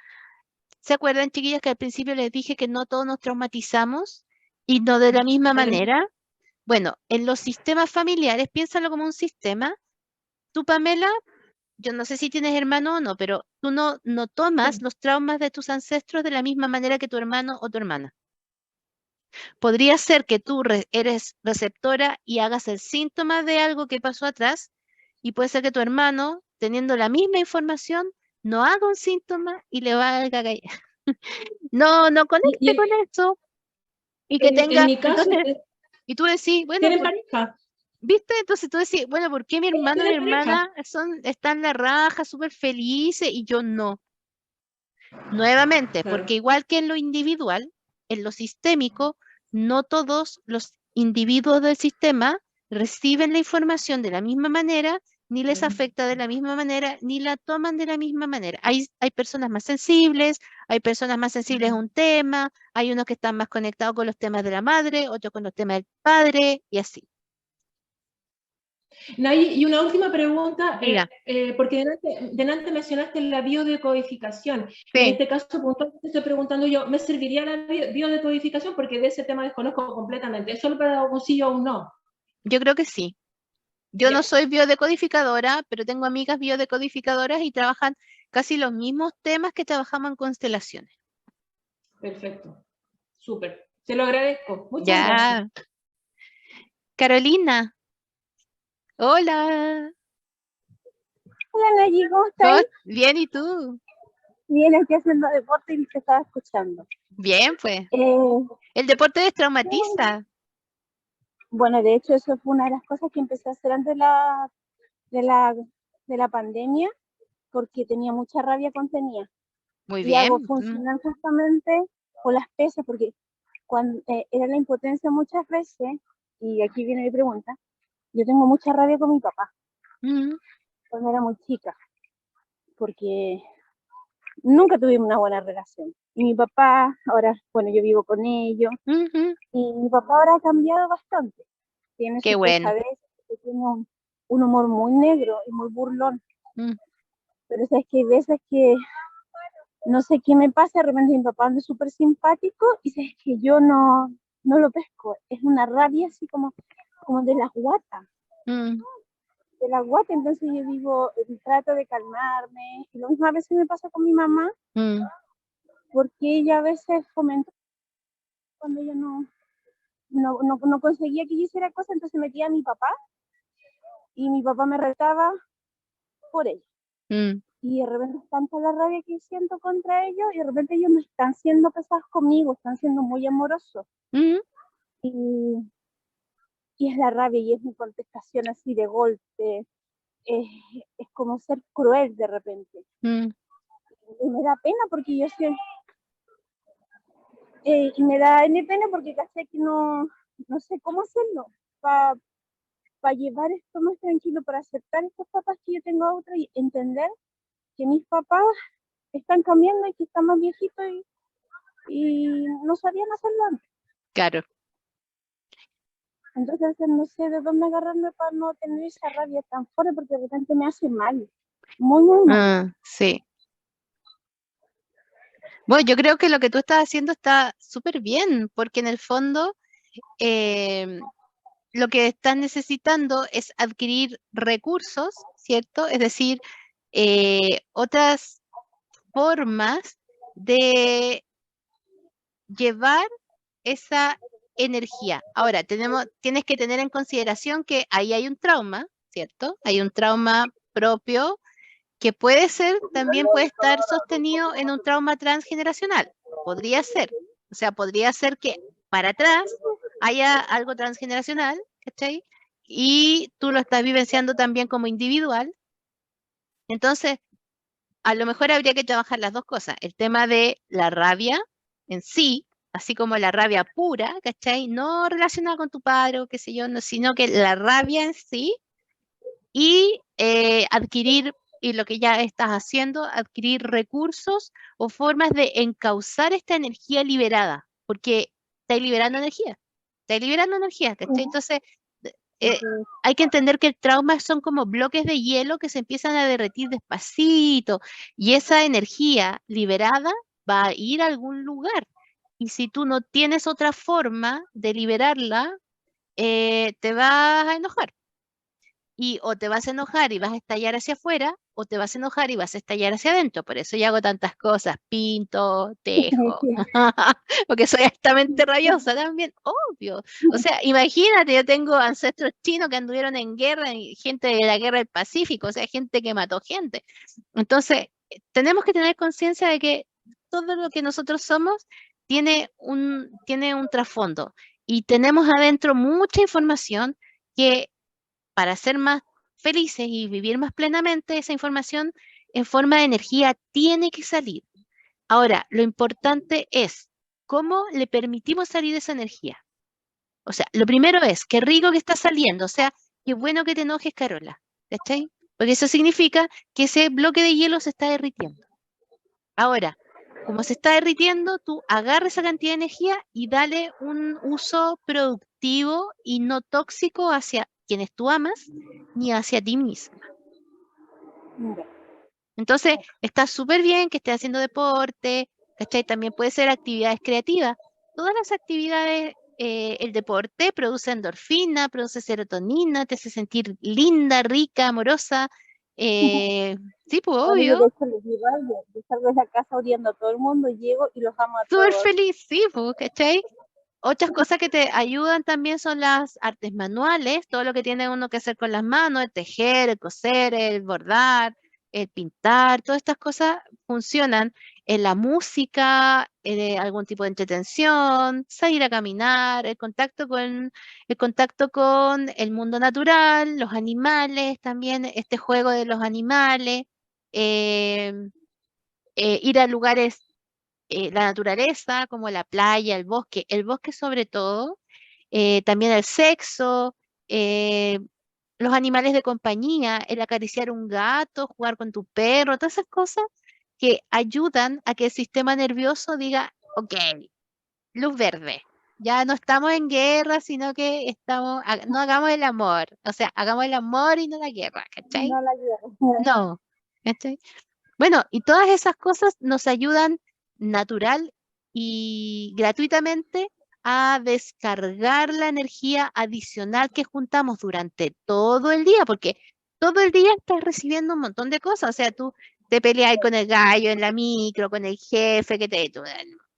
¿Se acuerdan, chiquillas, que al principio les dije que no todos nos traumatizamos y no de la misma manera? Bueno, en los sistemas familiares, piénsalo como un sistema. Tú, Pamela, yo no sé si tienes hermano o no, pero tú no tomas los traumas de tus ancestros de la misma manera que tu hermano o tu hermana. Podría ser que tú eres receptora y hagas el síntoma de algo que pasó atrás, y puede ser que tu hermano, teniendo la misma información, no haga un síntoma y le valga gallar. No conecte con eso. Y que En mi caso, entonces, y tú decís, bueno, ¿tienen pareja? ¿viste? Entonces tú decís, bueno, ¿por qué mi hermano y mi ¿Tienen pareja? hermana están en la raja, súper felices y yo no? Nuevamente, Claro. porque igual que en lo individual, en lo sistémico, no todos los individuos del sistema reciben la información de la misma manera, ni les afecta de la misma manera, ni la toman de la misma manera. Hay personas más sensibles, hay personas más sensibles a un tema, hay unos que están más conectados con los temas de la madre, otros con los temas del padre, y así. Nay, y una última pregunta, Diga. porque delante mencionaste la biodecodificación. Sí. En este caso puntualmente estoy preguntando yo, ¿me serviría la biodecodificación? Porque de ese tema desconozco completamente. ¿Es solo para un sí o un no? Yo creo que sí. Yo Ya. no soy biodecodificadora, pero tengo amigas biodecodificadoras y trabajan casi los mismos temas que trabajamos en constelaciones. Perfecto. Súper. Te lo agradezco. Muchas gracias. Ya. Carolina. Hola. Hola, Nayi, ¿cómo estás? Bien, ¿y tú? Bien, aquí haciendo deporte y te estaba escuchando. Bien, pues. Eh, El deporte destraumatiza. bueno, de hecho, eso fue una de las cosas que empecé a hacer antes de la pandemia, porque tenía mucha rabia contenida. Muy Y hago bien. funcionar justamente con las pesas, porque cuando era la impotencia muchas veces, y aquí viene mi pregunta, yo tengo mucha rabia con mi papá, cuando era muy chica, porque nunca tuvimos una buena relación. Y mi papá, ahora, bueno, yo vivo con ellos, y mi papá ahora ha cambiado bastante. Tiene Qué su bueno. pesadez, tiene un humor muy negro y muy burlón. Pero es que hay veces que no sé qué me pasa, de repente mi papá anda súper simpático y es que yo no lo pesco. Es una rabia así como de las guatas. De la guata, entonces yo digo, trato de calmarme. Y lo mismo a veces me pasa con mi mamá, porque ella a veces comenta cuando ella no conseguía que yo hiciera cosas, entonces metía a mi papá y mi papá me retaba por ella. Y de repente es tanta la rabia que siento contra ellos y de repente ellos no están siendo pesados conmigo, están siendo muy amorosos. Y es la rabia y es mi contestación así de golpe. Es como ser cruel de repente. Y me da pena porque yo sé, y me da pena porque caché que no sé cómo hacerlo para llevar esto más tranquilo, para aceptar estos papás que yo tengo a otros y entender que mis papás están cambiando y que están más viejitos y no sabían hacerlo antes. Claro. Entonces no sé de dónde agarrarme para no tener esa rabia tan fuerte porque de repente me hace mal, muy, muy mal. Sí. Bueno, yo creo que lo que tú estás haciendo está súper bien, porque en el fondo lo que estás necesitando es adquirir recursos, ¿cierto? Es decir, otras formas de llevar esa energía. Ahora, tienes que tener en consideración que ahí hay un trauma, ¿cierto? Hay un trauma propio que también puede estar sostenido en un trauma transgeneracional. Podría ser. O sea, podría ser que para atrás haya algo transgeneracional, ¿cachai? Y tú lo estás vivenciando también como individual. Entonces, a lo mejor habría que trabajar las dos cosas. El tema de la rabia en sí, así como la rabia pura, ¿cachai? No relacionada con tu padre o qué sé yo, no, sino que la rabia en sí y adquirir, y lo que ya estás haciendo, adquirir recursos o formas de encauzar esta energía liberada, porque estáis liberando energía, ¿cachai? Entonces, eh, hay que entender que el trauma son como bloques de hielo que se empiezan a derretir despacito y esa energía liberada va a ir a algún lugar. Y si tú no tienes otra forma de liberarla, te vas a enojar. Y o te vas a enojar y vas a estallar hacia afuera, o te vas a enojar y vas a estallar hacia adentro. Por eso yo hago tantas cosas, pinto, tejo, porque soy altamente rabiosa también, obvio. O sea, imagínate, yo tengo ancestros chinos que anduvieron en guerra, y gente de la guerra del Pacífico, o sea, gente que mató gente. Entonces, tenemos que tener conciencia de que todo lo que nosotros somos tiene un trasfondo y tenemos adentro mucha información que para ser más felices y vivir más plenamente, esa información en forma de energía tiene que salir. Ahora, lo importante es cómo le permitimos salir esa energía. O sea, lo primero es, qué rico que está saliendo, o sea, qué bueno que te enojes, Carola, ¿cachai? Porque eso significa que ese bloque de hielo se está derritiendo. Ahora, como se está derritiendo, tú agarra esa cantidad de energía y dale un uso productivo y no tóxico hacia quienes tú amas ni hacia ti misma. Entonces, está súper bien que estés haciendo deporte, ¿cachai? También puede ser actividades creativas. Todas las actividades, el deporte produce endorfina, produce serotonina, te hace sentir linda, rica, amorosa. Sí, pues Ahora yo de obvio. hecho les digo a ellos, yo salgo de la casa odiando a todo el mundo, llego y los amo a Súper todos. feliz, sí, pues, ¿cachai? Otras cosas que te ayudan también son las artes manuales, todo lo que tiene uno que hacer con las manos, el tejer, el coser, el bordar, el pintar, todas estas cosas funcionan en la música, algún tipo de entretención, salir a caminar, el contacto con el mundo natural, los animales, también este juego de los animales, em, ir a lugares la naturaleza, como la playa, el bosque sobre todo, también el sexo, eh, los animales de compañía, el acariciar un gato, jugar con tu perro, todas esas cosas que ayudan a que el sistema nervioso diga, ok, luz verde. Ya no estamos en guerra, sino que no hagamos el amor. O sea, hagamos el amor y no la guerra, ¿cachai? No la quiero. No. ¿Cachai? Bueno, y todas esas cosas nos ayudan natural y gratuitamente a descargar la energía adicional que juntamos durante todo el día, porque todo el día estás recibiendo un montón de cosas. O sea, tú te peleas con el gallo en la micro, con el jefe,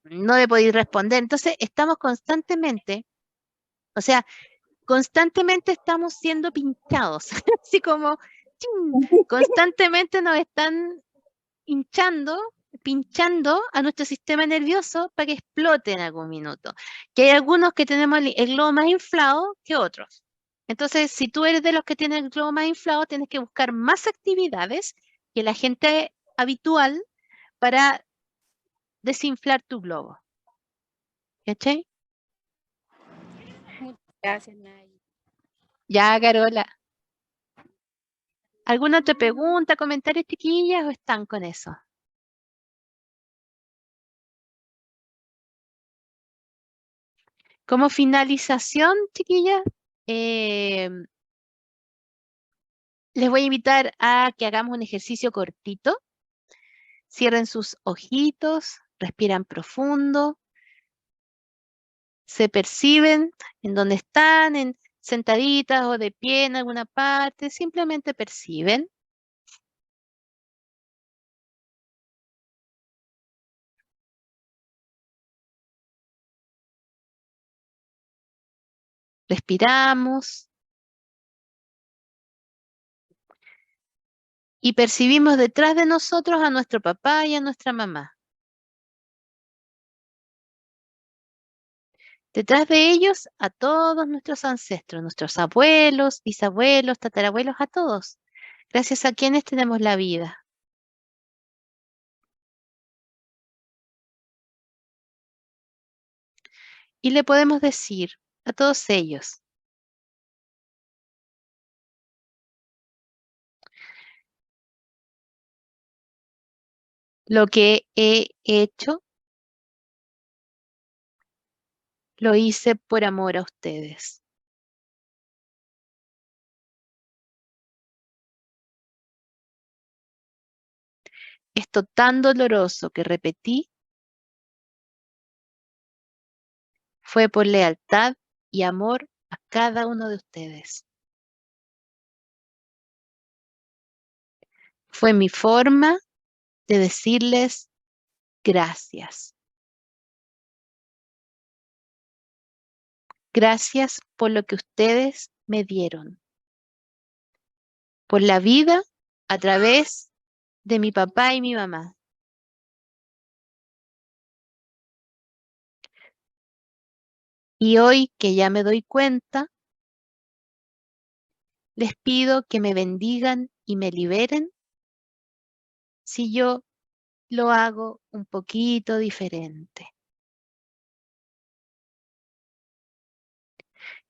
no le podéis responder. Entonces, estamos constantemente, o sea, constantemente estamos siendo pinchados, así como ¡chin! Constantemente nos están hinchando, pinchando a nuestro sistema nervioso para que explote en algún minuto. Que hay algunos que tenemos el globo más inflado que otros. Entonces, si tú eres de los que tienen el globo más inflado, tienes que buscar más actividades que la gente habitual para desinflar tu globo. ¿Cachai? Gracias, Nay. Ya, Carola. ¿Alguna otra pregunta, comentarios, chiquillas, o están con eso? Como finalización, chiquillas, les voy a invitar a que hagamos un ejercicio cortito. Cierren sus ojitos, respiran profundo, se perciben en donde están, sentaditas o de pie en alguna parte, simplemente perciben. Respiramos. Y percibimos detrás de nosotros a nuestro papá y a nuestra mamá. Detrás de ellos a todos nuestros ancestros, nuestros abuelos, bisabuelos, tatarabuelos, a todos, gracias a quienes tenemos la vida. Y le podemos decir a todos ellos: lo que he hecho, lo hice por amor a ustedes. Esto tan doloroso que repetí fue por lealtad y amor a cada uno de ustedes. Fue mi forma de decirles gracias. Gracias por lo que ustedes me dieron. Por la vida a través de mi papá y mi mamá. Y hoy que ya me doy cuenta, les pido que me bendigan y me liberen si yo lo hago un poquito diferente.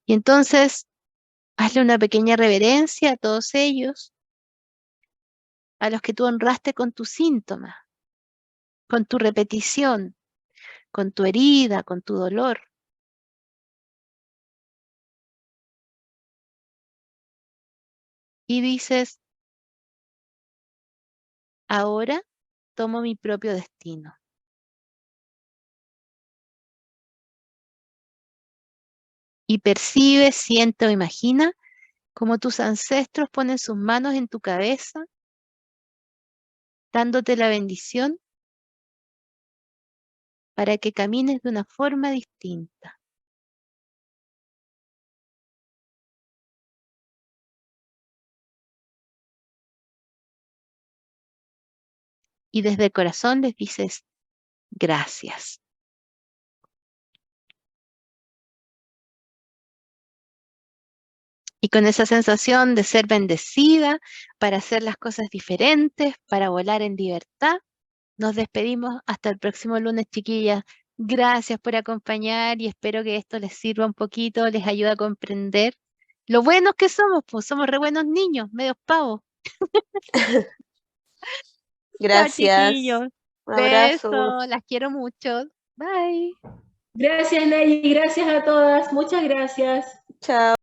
Y entonces, hazle una pequeña reverencia a todos ellos, a los que tú honraste con tu síntoma, con tu repetición, con tu herida, con tu dolor. Y dices: ahora tomo mi propio destino. Y percibe, siente o imagina cómo tus ancestros ponen sus manos en tu cabeza, dándote la bendición para que camines de una forma distinta. Y desde el corazón les dices gracias. Y con esa sensación de ser bendecida, para hacer las cosas diferentes, para volar en libertad, nos despedimos hasta el próximo lunes, chiquillas. Gracias por acompañar y espero que esto les sirva un poquito, les ayude a comprender lo buenos que somos, pues somos re buenos niños, medios pavos. Gracias. Chao, chiquillos. Un abrazo. Besos, las quiero mucho. Bye. Gracias, Nayi. Gracias a todas. Muchas gracias. Chao.